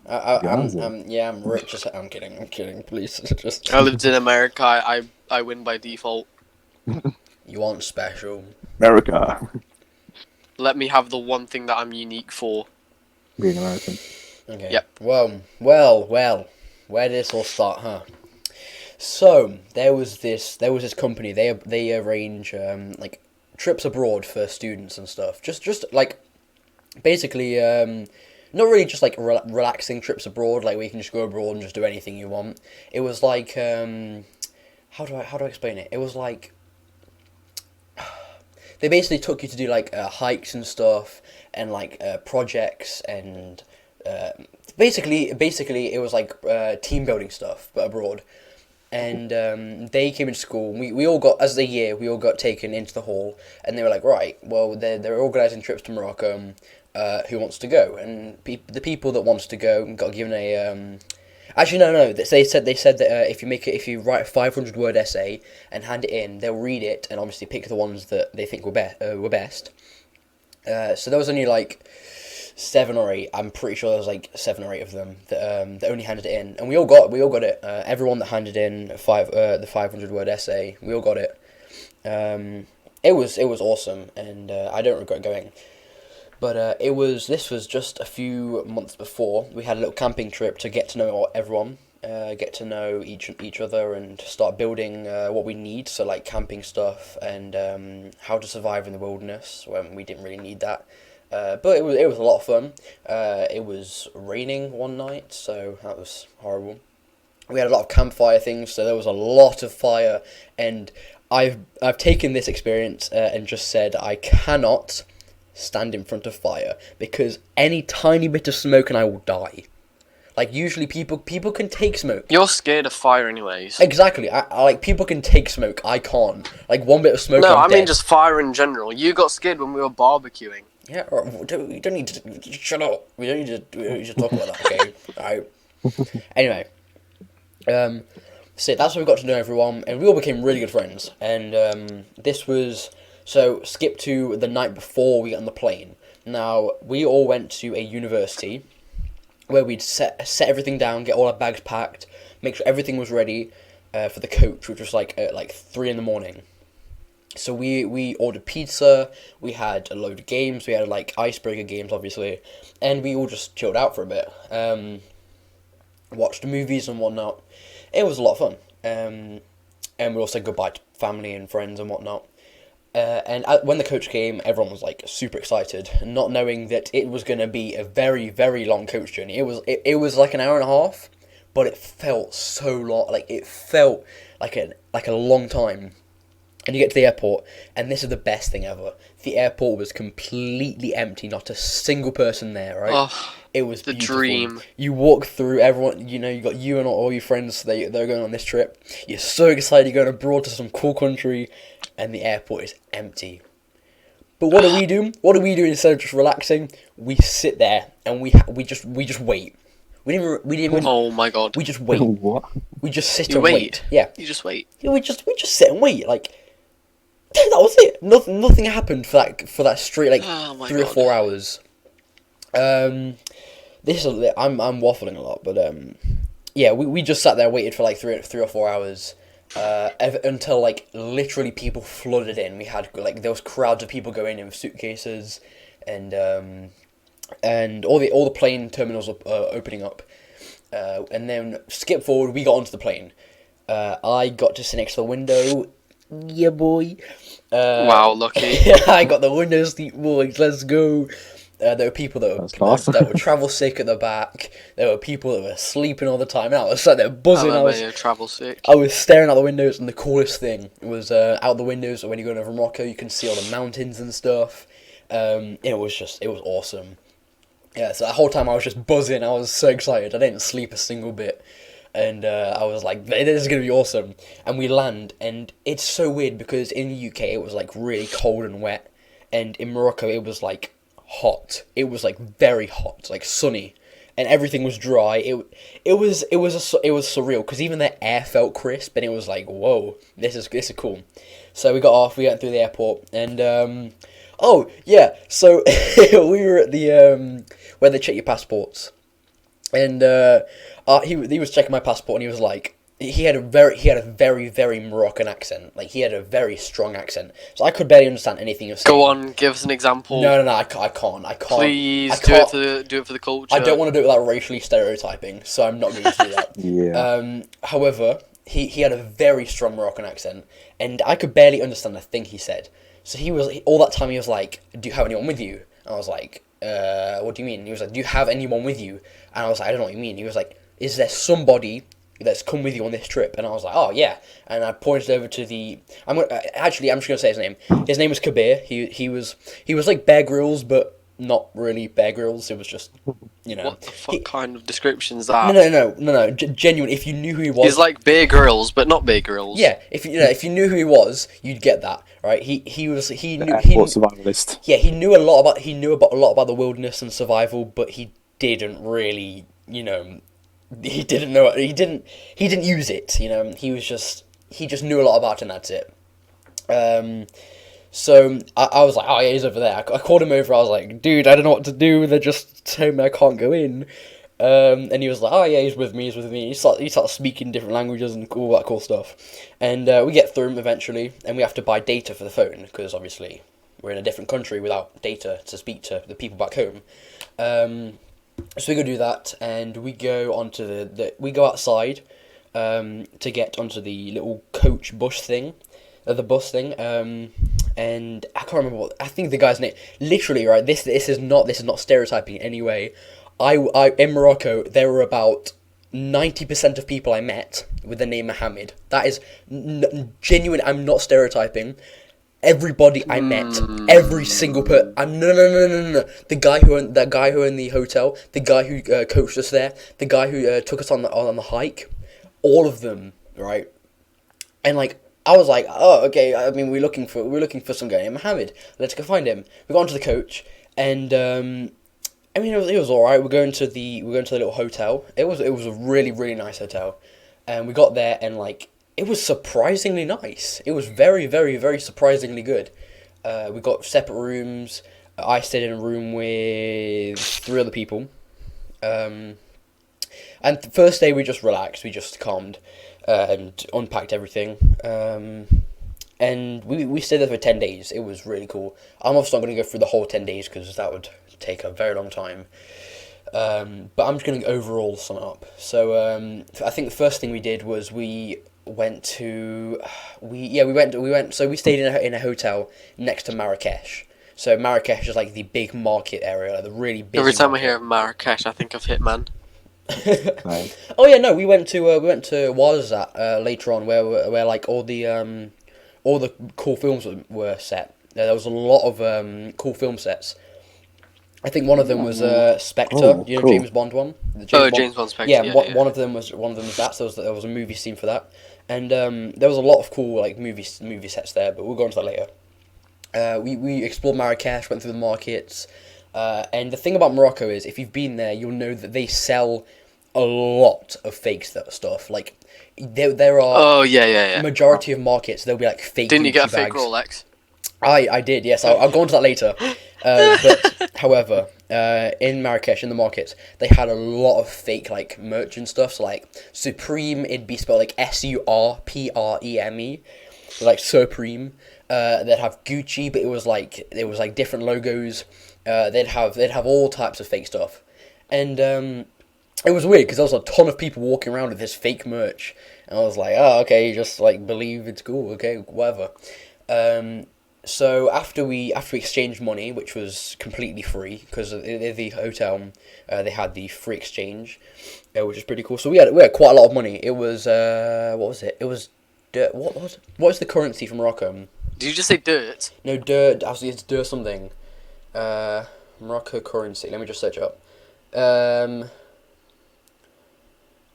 Guernsey? I'm rich. I'm kidding. Please, just. I lived in America. I win by default. You aren't special. America. Let me have the one thing that I'm unique for. Being American. Okay. Yep. Well. Where did this all start, huh? So there was this company. They arrange like trips abroad for students and stuff. Just like basically not really just like relaxing trips abroad, like where you can just go abroad and just do anything you want. It was like how do I explain it? It was like they basically took you to do like hikes and stuff and like projects and basically it was like team building stuff but abroad. And they came into school. We all got, as a year, we all got taken into the hall, and they were like, right, well, they're organising trips to Morocco. Who wants to go? And the people that wants to go got given a. Actually, no. They said that if you write a 500-word essay and hand it in, they'll read it and obviously pick the ones that they think were best. So there was only like 7 or 8. I'm pretty sure there was like 7 or 8 of them that only handed it in, and we all got it. Everyone that handed in the 500-word essay, we all got it. It was awesome, and I don't regret going. But this was just a few months before. We had a little camping trip to get to know everyone, get to know each other, and start building what we need. So like camping stuff and how to survive in the wilderness when we didn't really need that. But it was a lot of fun. It was raining one night, so that was horrible. We had a lot of campfire things, so there was a lot of fire, and I've taken this experience and just said I cannot stand in front of fire, because any tiny bit of smoke and I will die. Like, usually people can take smoke. You're scared of fire anyways. Exactly. I like, people can take smoke. I can't. Like, one bit of smoke, No, I'm I mean dead. just fire in general. You got scared when we were barbecuing. Yeah, we don't need to... Shut up. We don't need to talk about that, okay? Alright. Anyway. So that's how we got to know everyone, and we all became really good friends. And this was... So, skip to the night before we got on the plane. Now, we all went to a university where we'd set everything down, get all our bags packed, make sure everything was ready for the coach, which was like at 3 a.m. So we ordered pizza, we had a load of games, we had like icebreaker games obviously, and we all just chilled out for a bit, watched movies and whatnot. It was a lot of fun, and we all said goodbye to family and friends and whatnot. And when the coach came, everyone was like super excited, not knowing that it was going to be a very, very long coach journey. It was like an hour and a half, but it felt so long. Like, it felt like a long time. And you get to the airport, and this is the best thing ever. The airport was completely empty, not a single person there, right? Oh, it was the beautiful. dream. You walk through, everyone, you got you and all your friends, they're going on this trip. You're so excited, you're going abroad to some cool country, and the airport is empty. But what do we do? What do we do instead of just relaxing? We sit there, and we just wait. We didn't even. Oh my god. We just wait. What? We just sit You and wait. Yeah. You just wait. Yeah, we just sit and wait. Like, that was it. Nothing happened for that straight like Oh my 3 or God. 4 hours. This is I'm waffling a lot, but yeah, we just sat there waited for like 3 or 4 hours. Until like literally people flooded in. We had like there was crowds of people going in with suitcases, and all the plane terminals were opening up. And then skip forward, we got onto the plane. I got to sit next to the window. Yeah, boy. Wow, lucky. I got the window seat, boys. Let's go. There were people that were travel sick at the back. There were people that were sleeping all the time. And I was sat there buzzing. Travel sick. I was staring out the windows, and the coolest thing was out the windows. When you go over Morocco, you can see all the mountains and stuff. It was awesome. Yeah, so that whole time I was just buzzing. I was so excited. I didn't sleep a single bit. And I was like, this is going to be awesome. And we land, and it's so weird because in the UK it was like really cold and wet. And in Morocco it was like hot. It was like very hot, like sunny. And everything was dry. It was surreal because even the air felt crisp, and it was like, whoa, this is cool. So we got off, we went through the airport, and oh yeah, so we were at the where they check your passports, and he was checking my passport, and he was like, he had a very Moroccan accent, like he had a very strong accent, so I could barely understand anything he was saying. Go on, give us an example. No, I can't. Please do it for the culture. I don't want to do it without racially stereotyping, so I'm not going to do that. Yeah. However, he had a very strong Moroccan accent, and I could barely understand a thing he said. So all that time he was like, "Do you have anyone with you?" And I was like, "What do you mean?" He was like, "Do you have anyone with you?" And I was like, "I don't know what you mean." He was like, "Is there somebody that's come with you on this trip?" And I was like, "Oh yeah." And I pointed over to I'm just gonna say his name. His name was Kabir. He was like Bear Grylls, but not really Bear Grylls. It was just, What the fuck kind of description is that? No. Genuine. If you knew who he was, He's like Bear Grylls, but not Bear Grylls. yeah. If you knew who he was, you'd get that, right? He knew Survivalist. Yeah, he knew a lot about the wilderness and survival, but he didn't really, he didn't know it. He didn't use it. He just knew a lot about it, and that's it. So I was like, oh yeah, he's over there. I called him over. I was like, dude, I don't know what to do. They just told me I can't go in. And he was like, oh yeah, he's with me. He starts speaking different languages and all that cool stuff. And we get through him eventually, and we have to buy data for the phone because obviously we're in a different country without data to speak to the people back home. So we go do that, and we go onto we go outside to get onto the little coach bus thing, and I can't remember I think the guy's name. Literally, right? This is not stereotyping in any way. I in Morocco there were about 90% of people I met with the name Mohammed. That is genuine. I'm not stereotyping. Everybody I met, every single no, no. That guy who owned the hotel, the guy who coached us there, the guy who took us on the hike, all of them, right? And like I was like, oh, okay. I mean, we're looking for some guy named Mohammed. Let's go find him. We got onto the coach, and I mean, it was all right. We're going to the little hotel. It was a really really nice hotel, and we got there and like it was surprisingly nice. It was very very very surprisingly good. We got separate rooms. I stayed in a room with 3 other people. And the first day we just relaxed. We just calmed and unpacked everything. And we stayed there for 10 days. It was really cool. I'm obviously not going to go through the whole 10 days because that would take a very long time. But I'm just going to overall sum it up. So I think the first thing we did was we stayed in a hotel next to Marrakesh. So Marrakesh is like the big market area, like the really busy. Every time market. I hear of Marrakesh, I think of Hitman. Right. Oh yeah, no, we went to Ouarzazate later on, where like all the cool films were set. There was a lot of cool film sets. I think one of them was Spectre, Oh, you know, cool. James Bond one. James Bond Spectre. Yeah, Yeah, one of them was that. So there was a movie scene for that, and there was a lot of cool like movie sets there. But we'll go into that later. We explored Marrakesh, went through the markets, and the thing about Morocco is, if you've been there, you'll know that they sell a lot of fake stuff. Like there are. Oh yeah. Majority of markets, there'll be like fake. Didn't you get a Gucci fake bags. Rolex? I did, yes. I'll go on to that later. But however, in Marrakesh, in the markets, they had a lot of fake like merch and stuff. So like Supreme, it'd be spelled like SURPREME, like Supreme. They'd have Gucci, but it was like different logos. They'd have all types of fake stuff, and it was weird because there was a ton of people walking around with this fake merch, and I was like, oh, okay, just like believe it's cool, okay, whatever. So after we exchanged money, which was completely free because the hotel, they had the free exchange, which is pretty cool. So we had quite a lot of money. It was what was it? It was dirt. What is the currency from Morocco? Did you just say dirt? No, dirt. Actually, it's dirt something. Morocco currency. Let me just search it up.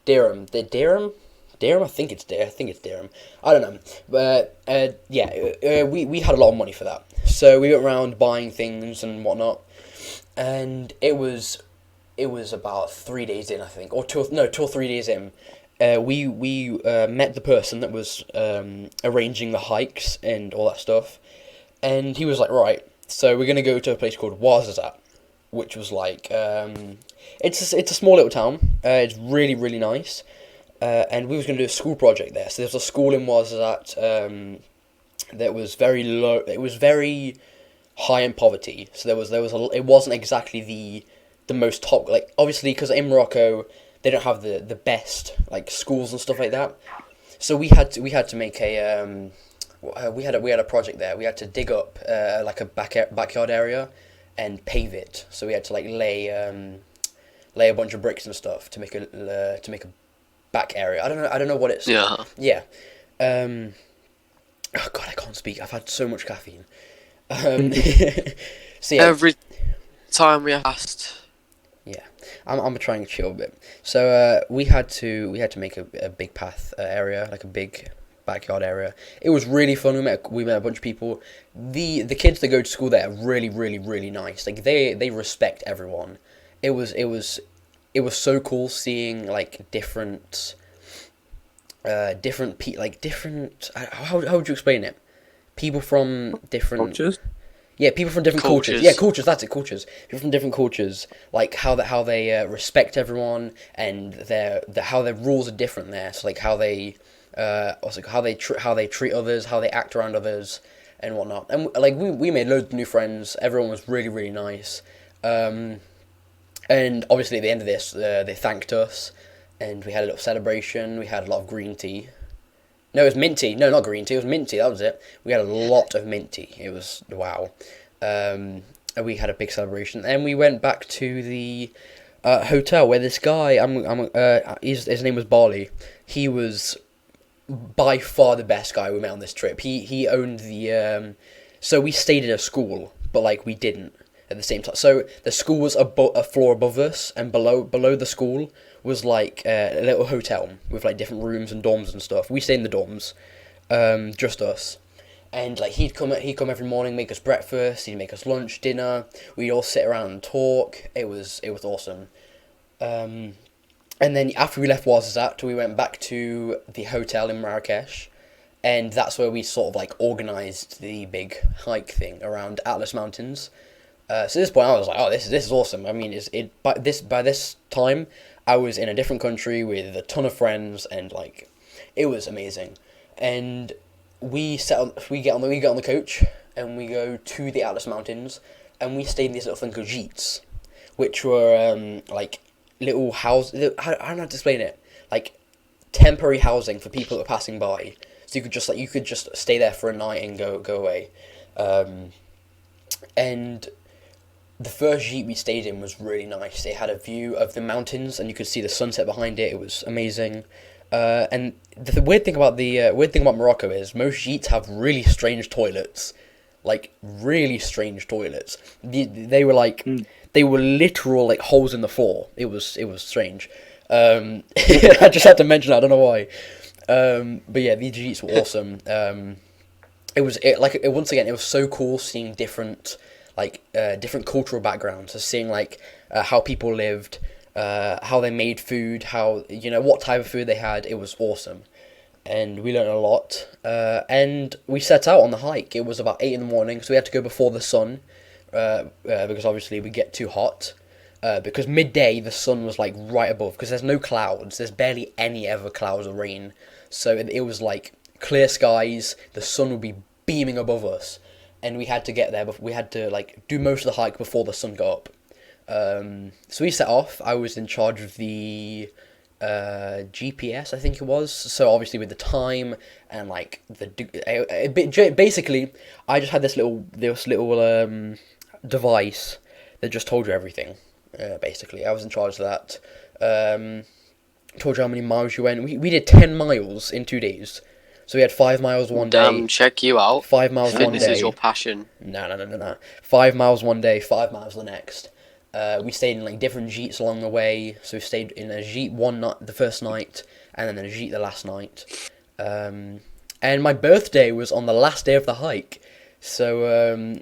Dirham. The dirham. Dirham? I think it's dirham. I don't know. But, we had a lot of money for that. So we went around buying things and whatnot. And it was about 3 days in, I think. Or 2 or 3 days in. We met the person that was arranging the hikes and all that stuff. And he was like, right, so we're going to go to a place called Ouarzazate. Which was like, it's a small little town. It's really, really nice. And we was going to do a school project there. So there was a school in Ouarzazate that was very low. It was very high in poverty. So it wasn't exactly the most top. Like obviously, because in Morocco they don't have the best like schools and stuff like that. So we had to make a we had a project there. We had to dig up like a backyard area and pave it. So we had to like lay a bunch of bricks and stuff to make a back area. I don't know what it's. Yeah. Yeah. Oh God, I can't speak. I've had so much caffeine. So yeah. Every time we asked. Yeah, I'm trying to chill a bit. So we had to make a big path area, like a big backyard area. It was really fun. We met a bunch of people. The kids that go to school there are really really really nice. Like they respect everyone. It was so cool seeing like different how would you explain it? People from different Cultures? Yeah, people from different cultures. Yeah, cultures. That's it. Cultures. People from different cultures, like how they respect everyone, and how their rules are different there. So like how they how they treat others, how they act around others, and whatnot. And like we made loads of new friends. Everyone was really really nice. And obviously at the end of this, they thanked us, and we had a little celebration. We had a lot of green tea. No, it was mint tea. No, not green tea. It was mint tea. That was it. We had a lot of mint tea. It was wow. And we had a big celebration. And we went back to the hotel where this guy, his name was Barley. He was by far the best guy we met on this trip. He owned the so we stayed in a school, but like we didn't at the same time. So the school was a floor above us, and below the school was like a little hotel with like different rooms and dorms and stuff. We stayed in the dorms, just us. And like he'd come every morning, make us breakfast, he'd make us lunch, dinner. We'd all sit around and talk. It was awesome. And then after we left Ouarzazate, we went back to the hotel in Marrakesh, and that's where we sort of like organised the big hike thing around Atlas Mountains. So at this point, I was like, "Oh, this is awesome." I mean, by this time, I was in a different country with a ton of friends, and like, it was amazing. And we get on the coach, and we go to the Atlas Mountains, and we stayed in these little thing called gîtes, which were like little house. I don't know how to explain it. Like temporary housing for people that were passing by. So you could just stay there for a night and go away. And the first Jeep we stayed in was really nice. It had a view of the mountains, and you could see the sunset behind it. It was amazing. And the weird thing about Morocco is most Jeeps have really strange toilets, like really strange toilets. They were like they were literal like holes in the floor. It was strange. I just had to mention that. I don't know why. But yeah, these Jeeps were awesome. Once again, it was so cool seeing different cultural backgrounds. So seeing like how people lived, how they made food, how what type of food they had. It was awesome, and we learned a lot. And we set out on the hike. It was about 8 a.m, so we had to go before the sun, because obviously we get too hot. Because midday the sun was like right above, because there's no clouds. There's barely any ever clouds or rain. So it was like clear skies. The sun would be beaming above us, and we had to get there. But we had to like do most of the hike before the sun got up. So we set off. I was in charge of the GPS, I think it was. So obviously with the time and like basically, I just had this little device that just told you everything. Basically, I was in charge of that. Told you how many miles you went. We did 10 miles in 2 days. So we had 5 miles one day. Damn, check you out. 5 miles one day. Fitness is your passion. No. 5 miles one day, 5 miles the next. We stayed in like different Jeeps along the way. So we stayed in a Jeep one night, the first night, and then in a Jeep the last night. And my birthday was on the last day of the hike. So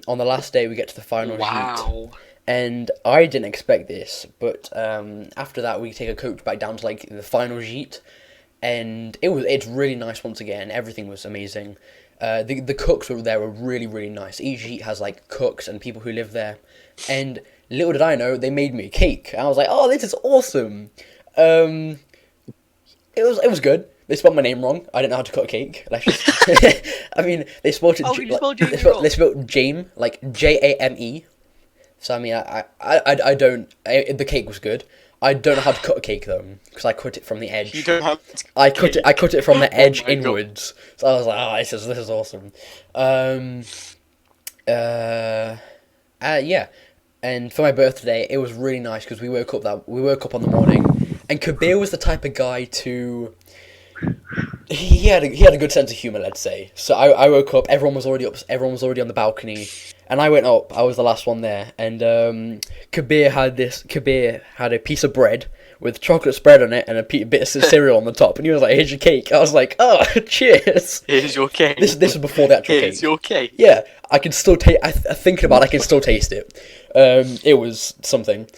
on the last day we get to the final Jeep. And I didn't expect this, but after that we take a coach back down to like the final Jeep, and it's really nice once again. Everything was amazing. The cooks were really, really nice. Each Jeep has like cooks and people who live there, and little did I know they made me a cake. I was like, oh, this is awesome. It was good. They spelled my name wrong. I didn't know how to cook a cake. I mean, they spelled it. They spelled Jame, like Jame. So I mean, I don't. The cake was good. I don't know how to cut a cake though, because I cut it from the edge. You don't have to I cut it from the edge inwards. God. So I was like, oh, this is awesome. Yeah. And for my birthday, it was really nice because we woke up on the morning, and Kabir was the type of guy to. He had a good sense of humor, let's say. So I woke up. Everyone was already up. Everyone was already on the balcony, and I went up. I was the last one there, and Kabir had a piece of bread with chocolate spread on it and a bit of cereal on the top, and he was like, "Here's your cake." I was like, "Oh, cheers." Here's your cake. This was before the actual cake. Here's your cake. Yeah, I can still taste. Thinking about it, I can still taste it. It was something.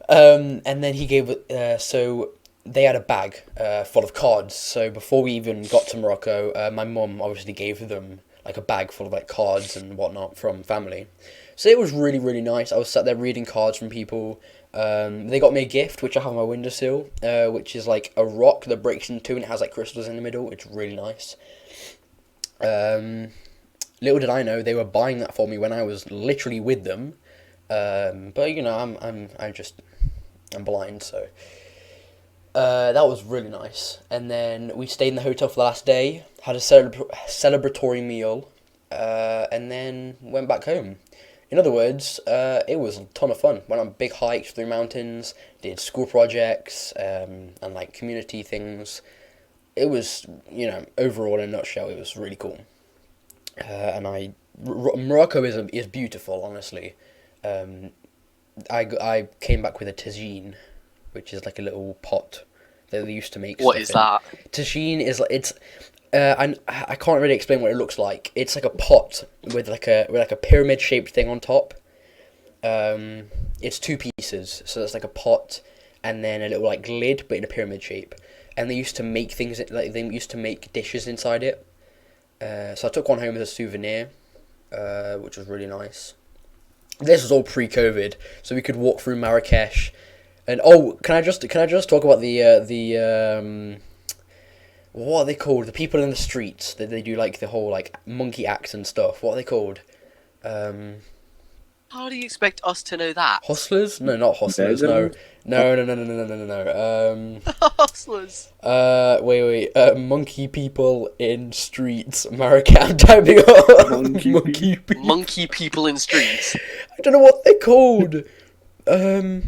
And then he gave so. They had a bag full of cards. So before we even got to Morocco, my mum obviously gave them like a bag full of like cards and whatnot from family. So it was really, really nice. I was sat there reading cards from people. They got me a gift, which I have on my windowsill, which is like a rock that breaks in two and it has like crystals in the middle. It's really nice. Little did I know they were buying that for me when I was literally with them. But you know, I'm blind, so. That was really nice. And then we stayed in the hotel for the last day, had a celebratory meal, and then went back home. In other words, it was a ton of fun. Went on big hikes through mountains, did school projects, and like community things. it was, overall in a nutshell, it was really cool. And Morocco is beautiful, honestly. Um, I came back with a tagine, which is like a little pot that they used to make What stuff is in. that? Tagine is like it's. I can't really explain what it looks like. It's like a pot with like a pyramid shaped thing on top. It's two pieces, so it's like a pot and then a little like lid, but in a pyramid shape. And they used to make things like they used to make dishes inside it. So I took one home as a souvenir, which was really nice. This was all pre-COVID, so we could walk through Marrakesh. And can I just talk about the what are they called? The people in the streets that they do like the whole like monkey acts and stuff. What are they called? Um, How do you expect us to know that? Hustlers? No, not hustlers. No, Daredevil? no. Hustlers. Wait. Monkey people in streets. America. I'm typing up. Monkey people. Monkey people in streets. I don't know what they're called. Um.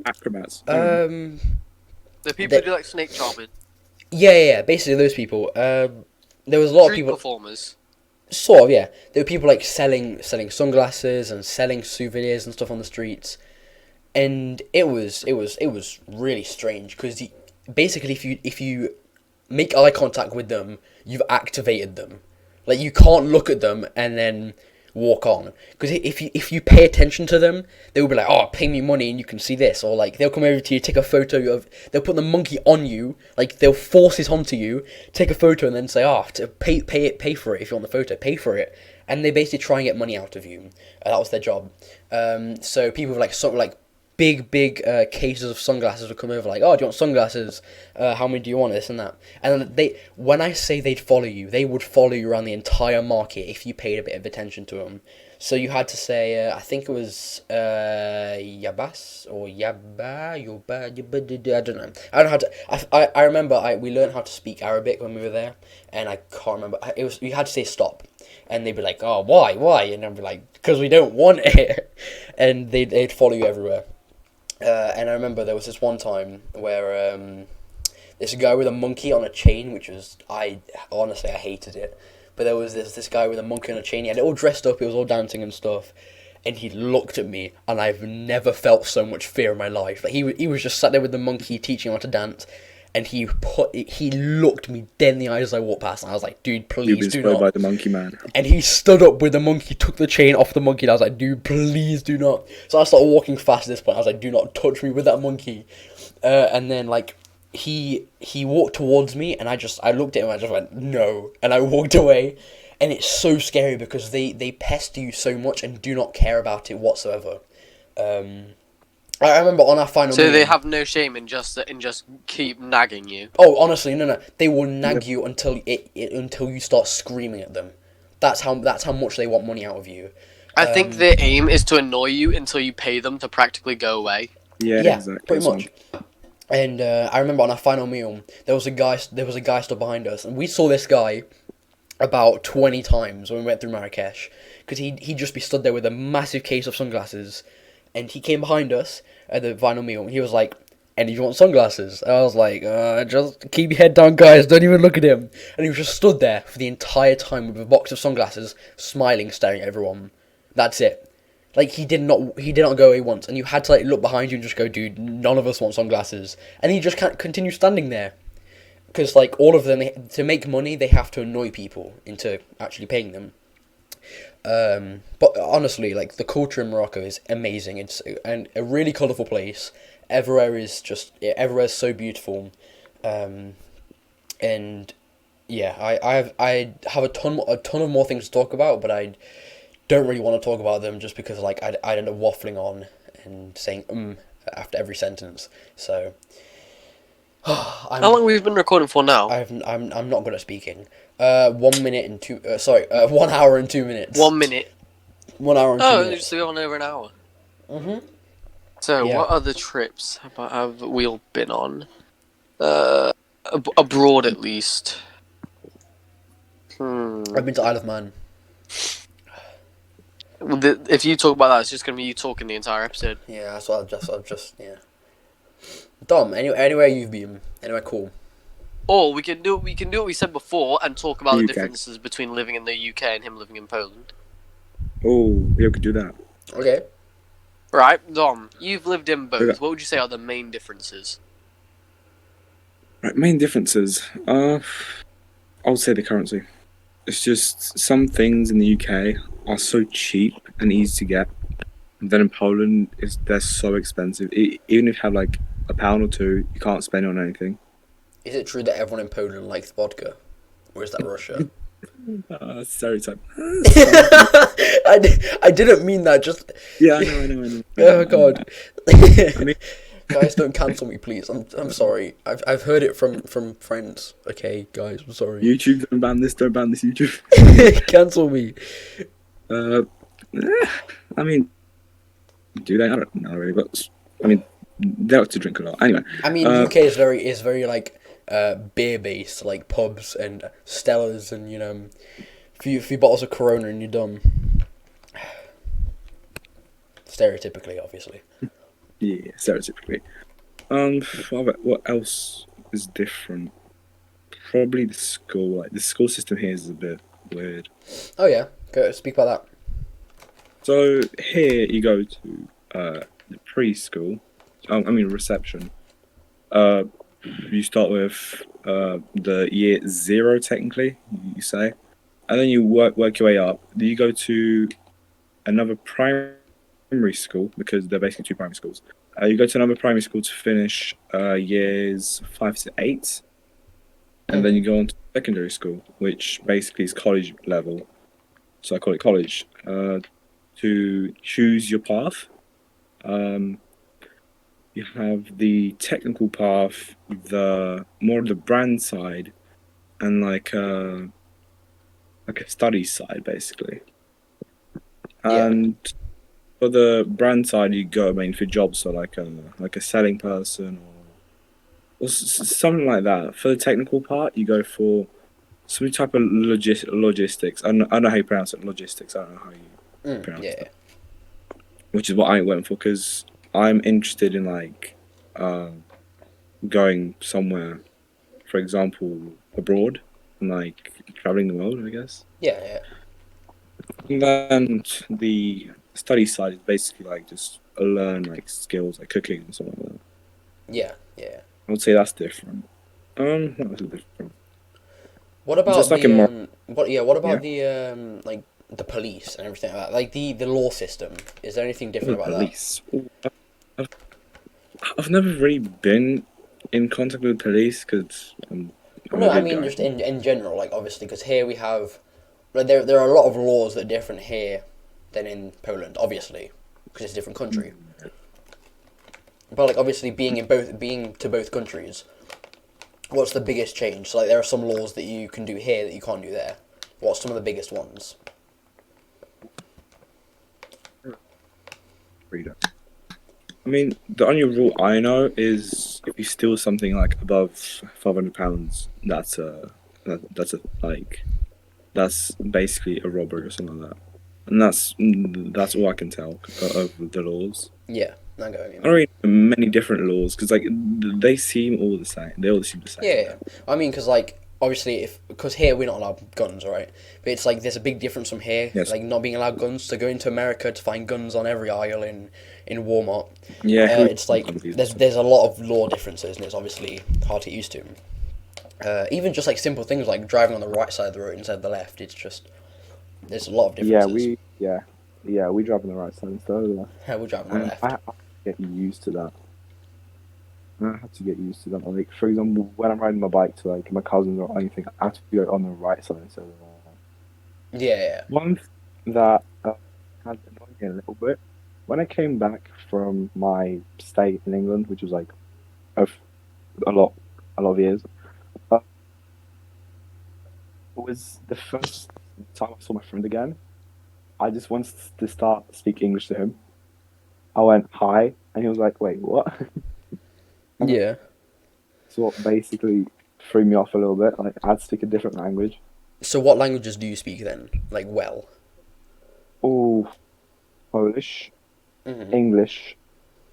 Acrobats. Um. The people who do like snake charming. Yeah. Basically, those people. There was a lot Street of people. performers. Sort of, yeah. There were people like selling sunglasses and selling souvenirs and stuff on the streets, and it was really strange because basically if you make eye contact with them, you've activated them. Like you can't look at them and then walk on, because if you pay attention to them, they will be like, oh, pay me money and you can see this, or like they'll come over to you, take a photo of, they'll put the monkey on you, like they'll force it onto you, take a photo and then say, oh, to pay for it. If you want the photo, pay for it. And they basically try and get money out of you. That was their job. So people with like big cases of sunglasses would come over like, oh, do you want sunglasses? How many do you want? This and that. And then when I say they'd follow you, they would follow you around the entire market if you paid a bit of attention to them. So you had to say, I think it was Yabas or Yoba, I don't know. I don't know how to. I remember we learned how to speak Arabic when we were there, and I can't remember. You had to say stop, and they'd be like, oh, why, and I'd be like, because we don't want it, and they'd follow you everywhere. And I remember there was this one time where this guy with a monkey on a chain, which was, honestly I hated it, but there was this guy with a monkey on a chain. He had it all dressed up, he was all dancing and stuff, and he looked at me, and I've never felt so much fear in my life. Like he was just sat there with the monkey teaching him how to dance, and he looked me dead in the eyes as I walked past, and I was like, dude, please do not. By the monkey man. And he stood up with the monkey, took the chain off the monkey, and I was like, dude, please do not. So I started walking fast at this point. I was like, do not touch me with that monkey. And then like he walked towards me, and I looked at him, and I just went, no, and I walked away. And it's so scary because they pester you so much and do not care about it whatsoever. I remember on our final. So meeting, they have no shame in just keep nagging you. Oh, honestly, no. They will nag you until you start screaming at them. That's how much they want money out of you. I think their aim is to annoy you until you pay them to practically go away. Yeah, exactly. Pretty much. And I remember on our final meal, there was a guy stood behind us, and we saw this guy about 20 times when we went through Marrakesh, because he'd just be stood there with a massive case of sunglasses, and he came behind us at the final meal, and he was like, and you want sunglasses? And I was like, just keep your head down, guys, don't even look at him. And he was just stood there for the entire time with a box of sunglasses, smiling, staring at everyone. That's it. Like, he did not go away once, and you had to like look behind you and just go, dude, none of us want sunglasses. And he just can't continue standing there. Because, like, all of them, to make money, they have to annoy people into actually paying them. But honestly, like, the culture in Morocco is amazing. It's a really colourful place. Everywhere's so beautiful. And yeah, I have a ton of more things to talk about, but I don't really want to talk about them just because like I'd end up waffling on and saying after every sentence. So how long have we been recording for now? I'm not good at speaking. 1 minute and 1 hour and 2 minutes. 1 minute. 1 hour and 2 minutes. Oh, just gone over an hour. Mhm. So, Yeah. what other trips have we all been on? Abroad, at least. I've been to Isle of Man. Well, if you talk about that, it's just gonna be you talking the entire episode. Yeah, that's what I've just yeah. Dom, anywhere you've been, anywhere cool. Or we can do what we said before and talk about the UK. differences between living in the UK and him living in Poland. Oh, yeah, we could do that. Okay. Right, Dom, you've lived in both. Okay. What would you say are the main differences? Right, main differences. I would say the currency. It's just some things in the UK are so cheap and easy to get. And then in Poland, they're so expensive. Even if you have like a pound or two, you can't spend it on anything. Is it true that everyone in Poland likes vodka? Or is that Russia? Stereotype. I didn't mean that, just... Yeah, I know. Oh, God. I mean, Guys, don't cancel me, please. I'm sorry. I've heard it from friends. Okay, guys, I'm sorry. YouTube, don't ban this, YouTube. Cancel me. I mean, do they? I don't know really, but I mean, they like to drink a lot. Anyway, I mean, UK is very like beer based, like pubs and Stellas, and you know, a few bottles of Corona and you're done. Stereotypically, obviously. yeah, stereotypically. What else is different? Probably the school. Like the school system here is a bit weird. Oh yeah, go speak about that. So here you go to the preschool. I mean reception. You start with the year 0 technically, you say, and then you work your way up. Then you go to another primary school because they're basically two primary schools. You go to another primary school to finish years 5 to 8, and then you go on to secondary school, which basically is college level. So I call it college. To choose your path. You have the technical path, the more of the brand side, and like a studies side, basically. Yeah. And for the brand side, you go mainly for jobs, so like a selling person or something like that. For the technical part, you go for some type of logistics. I don't know how you pronounce it. Logistics. I don't know how you pronounce Yeah. that. Which is what I went for because I'm interested in like going somewhere, for example, abroad, and like traveling the world, I guess. Yeah. And then the study side is basically like just learn like skills like cooking and something like that. Yeah. I would say that's different. That was different. What about Just like the in what about Yeah. the like the police and everything like that? Like the law system. Is there anything different about police. Ooh, I've never really been in contact with police because I'm that? a No, I good mean guy. just in general, like obviously because here we have like there are a lot of laws that are different here than in Poland, obviously, because it's a different country. But like obviously being to both countries, what's the biggest change? So like there are some laws that you can do here that you can't do there. What's some of the biggest ones? Freedom. I mean, the only rule I know is if you steal something like above £500, that's basically a robbery or something like that, and that's all I can tell of the laws. Yeah, I go. I don't really know many different laws because like they seem all the same. They all seem the same. Yeah. I mean, because like obviously because here we're not allowed guns, right? But it's like there's a big difference from here, Yes. like not being allowed guns to go into America to find guns on every aisle in Walmart. Yeah, It's like there's a lot of law differences, and it's obviously hard to get used to. Even just like simple things like driving on the right side of the road instead of the left. It's just there's a lot of differences. we drive on the right side instead of the left. Yeah, we're driving on the And left. I have to get used to that. I have to get used to that. Like, for example, when I'm riding my bike to like my cousins or anything, I have to go on the right side instead of the left. Yeah. One thing that had annoyed me a little bit when I came back from my stay in England, which was like a lot of years. It was the first time I saw my friend again. I just wanted to start speak English to him. I went hi, and he was like, "Wait, what?" Yeah. So what basically threw me off a little bit. Like I had to speak a different language. So what languages do you speak then? Like well? Oh, Polish, Mm-hmm. English,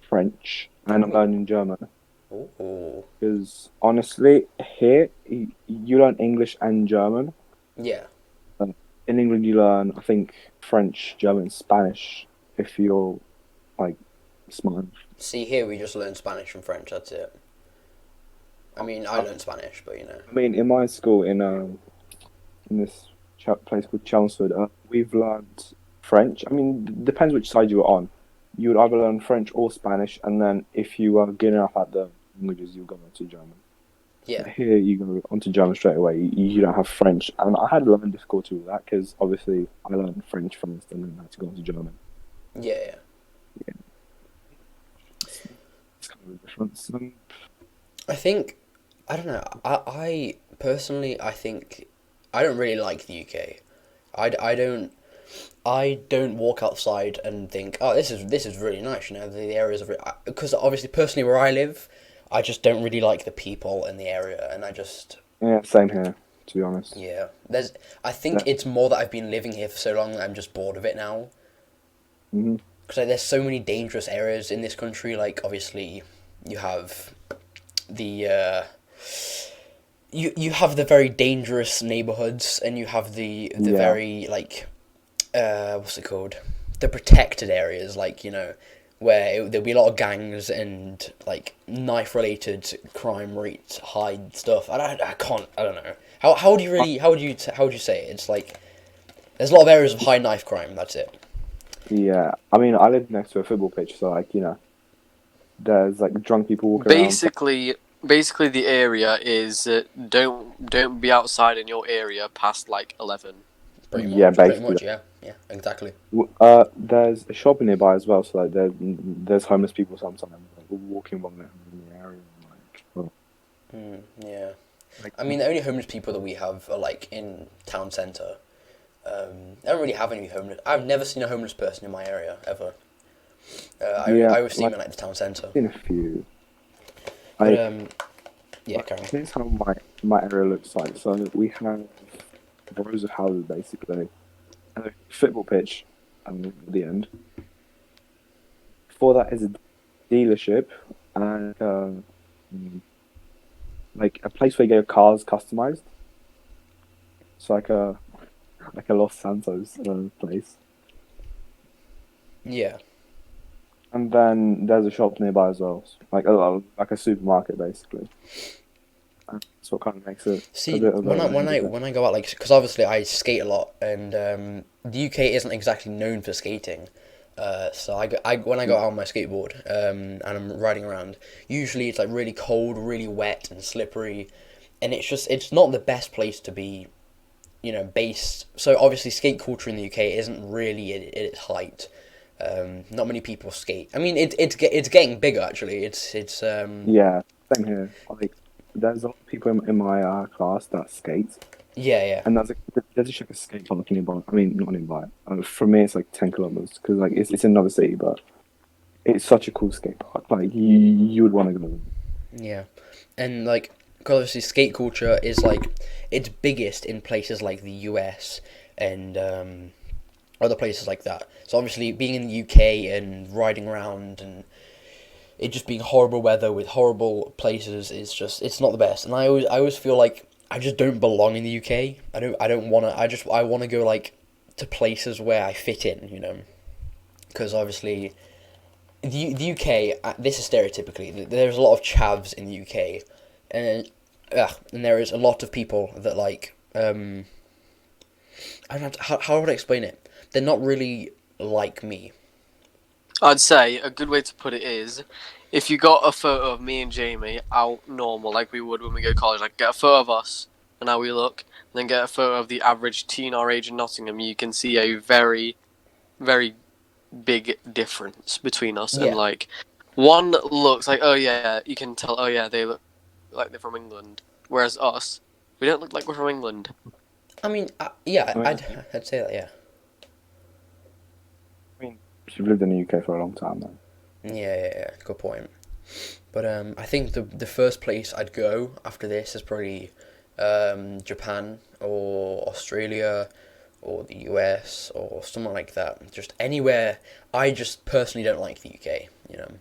French, and I'm learning German. Ooh. Because honestly, here you learn English and German. Yeah. In England, you learn, I think, French, German, Spanish. If you're like smart. See, here we just learn Spanish and French. That's it. I mean, I I learned Spanish, but you know. mean, in my school, in this place called Chelmsford, we've learned French. I mean, depends which side you were on. You would either learn French or Spanish, and then if you were good enough at the languages, you go on to German. Yeah. Here, you go onto German straight away. You don't have French, and I had a learning difficulty with that because obviously I learned French first, and then had to go on to German. Yeah. Yeah. Yeah, it's kind of a difference. I think I don't know. I personally I think I don't really like the UK. I don't walk outside and think, oh, this is really nice. You know, the areas of because obviously personally where I live, I just don't really like the people in the area, and I just Yeah, same here. To be honest. yeah. I think Yeah. it's more that I've been living here for so long that I'm just bored of it now. Hmm. Because like, there's so many dangerous areas in this country. Like obviously, you have the you have the very dangerous neighborhoods, and you have the Yeah. very like what's it called, the protected areas, like you know where there'll be a lot of gangs and like knife related crime rates high stuff. I don't know how would you really how would you say it? It's like there's a lot of areas of high knife crime. That's it. Yeah, I mean, I live next to a football pitch, so like there's like drunk people walking around. Basically, the area is don't be outside in your area past like 11. Yeah, Pretty basically. much, yeah, exactly. There's a shop nearby as well, so like there's homeless people sometimes like, walking along in the area. And, like, well, Yeah. like I mean, the only homeless people that we have are like in town centre. I don't really have any homeless. I've never seen a homeless person in my area ever. yeah, I always see them like in like the town centre. in a few. But Like, yeah, carry on. here's how my area looks like. So we have rows of houses basically, and a football pitch, at the end. Before that is a dealership and like a place where you get your cars customized. It's like a Los Santos place. Yeah. And then there's a shop nearby as well, like a supermarket basically. And that's what kind of makes it See, a bit of a when I go out, like, because obviously I skate a lot, and the UK isn't exactly known for skating. So when I go out on my skateboard, and I'm riding around, usually it's like really cold, really wet and slippery, and it's not the best place to be, you know, based. So obviously skate culture in the UK isn't really at its height. Not many people skate. I mean, it's getting bigger actually. Yeah, same here. Like there's a lot of people in my class that skate, Yeah. and there's just like a skate park nearby. I mean, not nearby. For me, it's like 10 kilometers because like it's in another city, but it's such a cool skate park. Like you would want to go. Yeah, and like, 'cause obviously skate culture is like it's biggest in places like the US and other places like that. So obviously being in the UK and riding around and it just being horrible weather with horrible places is just it's not the best. And I always feel like I just don't belong in the UK. I don't wanna. I wanna go like to places where I fit in. You know, because obviously the UK, this is stereotypically, there's a lot of chavs in the UK, and and there is a lot of people that like, I don't know, how would I explain it? They're not really like me. I'd say a good way to put it is, if you got a photo of me and Jamie out normal like we would when we go to college, like get a photo of us and how we look, and then get a photo of the average teen our age in Nottingham, you can see a very, very big difference between us. And Yeah. like, one looks like, oh yeah, you can tell, oh yeah, they look like they're from England, whereas us, we don't look like we're from England. I mean, yeah, I mean, I'd say that, yeah. You've lived in the UK for a long time now. Yeah, good point. But I think the first place I'd go after this is probably Japan or Australia or the US or something like that. Just anywhere. I just personally don't like the UK, you know.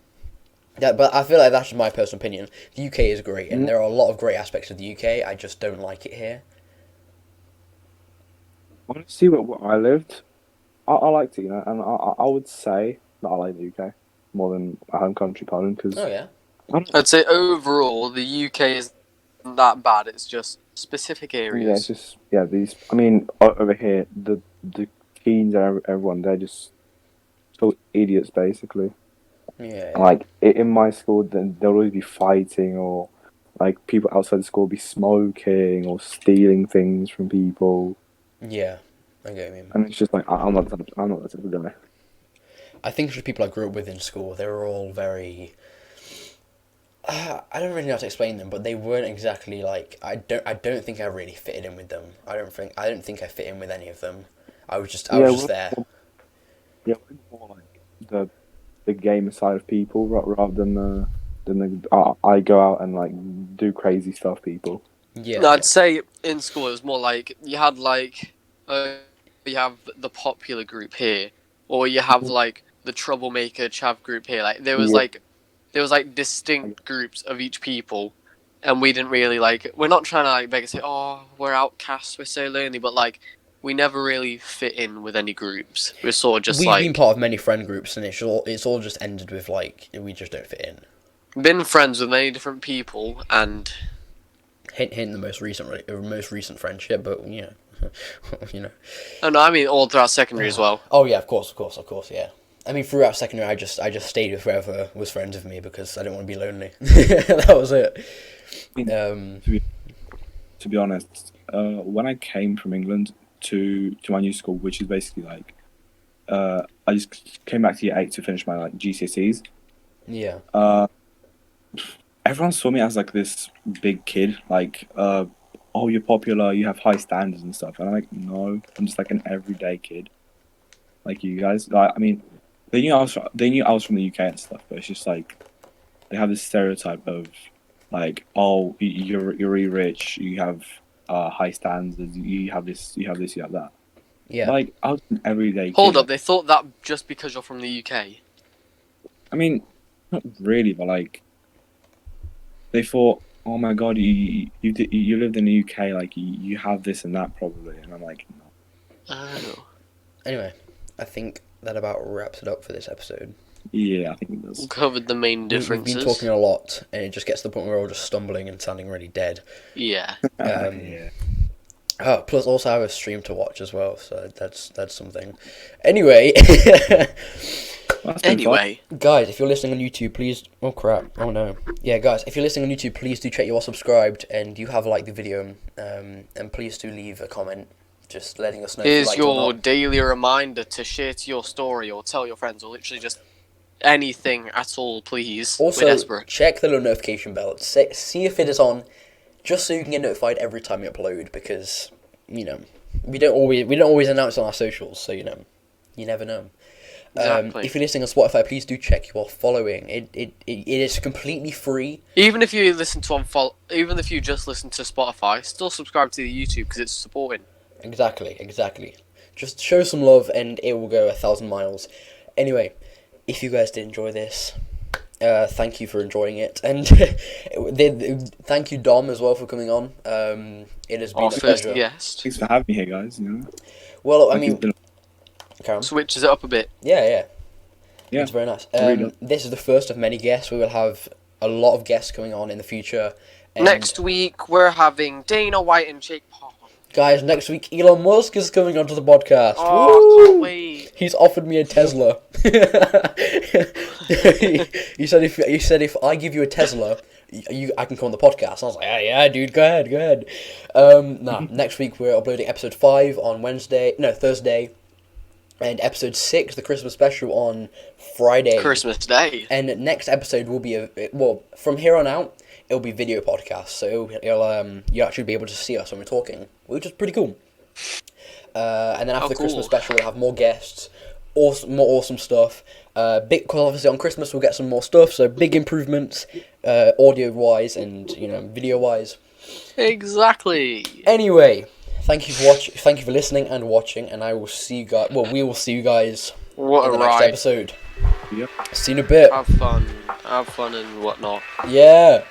Yeah, but I feel like that's just my personal opinion. The UK is great, and there are a lot of great aspects of the UK. I just don't like it here. Honestly, where I lived, I liked it, you know, and I would say that I like the UK more than my home country, Poland, because Oh yeah. I'd say overall the UK isn't that bad. It's just specific yeah, it's areas. just these. I mean, over here, the teens and everyone, they're just so idiots, basically. Yeah. Like in my school, then there'll always be fighting or like people outside the school will be smoking or stealing things from people, Yeah. I get what you mean. and it's just like I'm not that type of guy. I think it's just people I grew up with in school. They were all very. I don't really know how to explain them, but they weren't exactly like I don't think I really fitted in with them. I don't think I fit in with any of them. I was just there. We're more like the gamer side of people rather than I go out and like do crazy stuff. People. Yeah. No, I'd say in school it was more like you had you have the popular group here, or you have like the troublemaker chav group here. Like Yeah. there was like distinct groups of each people, and we didn't really like. We're not trying to like beg and say, oh, we're outcasts, we're so lonely, but like we never really fit in with any groups. We're sort of just We've like been part of many friend groups, and it's all just ended with like we just don't fit in. been friends with many different people, and Hint the most recent friendship, but you know, you know. oh no, I mean all throughout secondary as well. Oh yeah, of course, yeah. I mean, throughout secondary, I just stayed with whoever was friends with me because I didn't want to be lonely. That was it. To be honest, when I came from England to my new school, which is basically like, I just came back to year 8 to finish my like GCSEs. Yeah. Everyone saw me as like this big kid, like, oh, you're popular, you have high standards and stuff, and I'm like, no, I'm just like an everyday kid, like you guys. Like, I mean, they knew I was from the UK and stuff, but it's just like they have this stereotype of like, oh, you're really rich, you have high standards, you have this, you have this, you have that. Yeah. Like, I was an everyday kid. Hold up, they thought that just because you're from the UK. I mean, not really, but like, they thought, oh my god, you lived in the UK, like you have this and that probably, and I'm like, no. Oh. Anyway, I think that about wraps it up for this episode. Yeah, I think it does. We covered the main differences. We've been talking a lot, and it just gets to the point where we're all just stumbling and sounding really dead. Yeah. Yeah. Oh, plus also I have a stream to watch as well, so that's something. Anyway, Anyway, guys, if you're listening on YouTube, please. Oh crap! Oh no. Yeah, guys, if you're listening on YouTube, please do check you are subscribed and you have liked the video, and please do leave a comment, just letting us know. If you here's liked it or your not. daily reminder to share to your story or tell your friends or literally just anything at all, please. Also, We're desperate. check the little notification bell. See if it is on, just so you can get notified every time we upload. Because we don't always announce on our socials, so you never know. Exactly. If you're listening on Spotify, please do check you are following. It is completely free. Even if you even if you just listen to Spotify, still subscribe to the YouTube because it's supporting. Exactly. Just show some love, and it will go 1,000 miles. Anyway, if you guys did enjoy this, thank you for enjoying it, and thank you, Dom, as well for coming on. It has been Our a first pleasure. guest. Thanks for having me here, guys. You know, Well, I Like, mean, it's been- Karen. Switches it up a bit. Yeah. Yeah. It's very nice. Really. This is the first of many guests. We will have a lot of guests coming on in the future. And Next week we're having Dana White and Jake Paul. guys, next week Elon Musk is coming onto the podcast. Oh, I can't Woo! wait. He's offered me a Tesla. he said if I give you a Tesla, I can come on the podcast. I was like, yeah, dude, go ahead. Next week we're uploading episode 5 on Thursday, and episode 6, the Christmas special, on Friday. Christmas Day. And next episode will be from here on out, it'll be video podcast. So you'll actually be able to see us when we're talking, which is pretty cool. And then after the Christmas special, we'll have more guests, more awesome stuff. Because obviously on Christmas we'll get some more stuff, so big improvements, audio wise and video wise. Exactly. Anyway, thank you for watching. Thank you for listening and watching. And I will see you guys. Well, we will see you guys What in a the next ride. episode. Yep. See you in a bit. Have fun and whatnot. Yeah.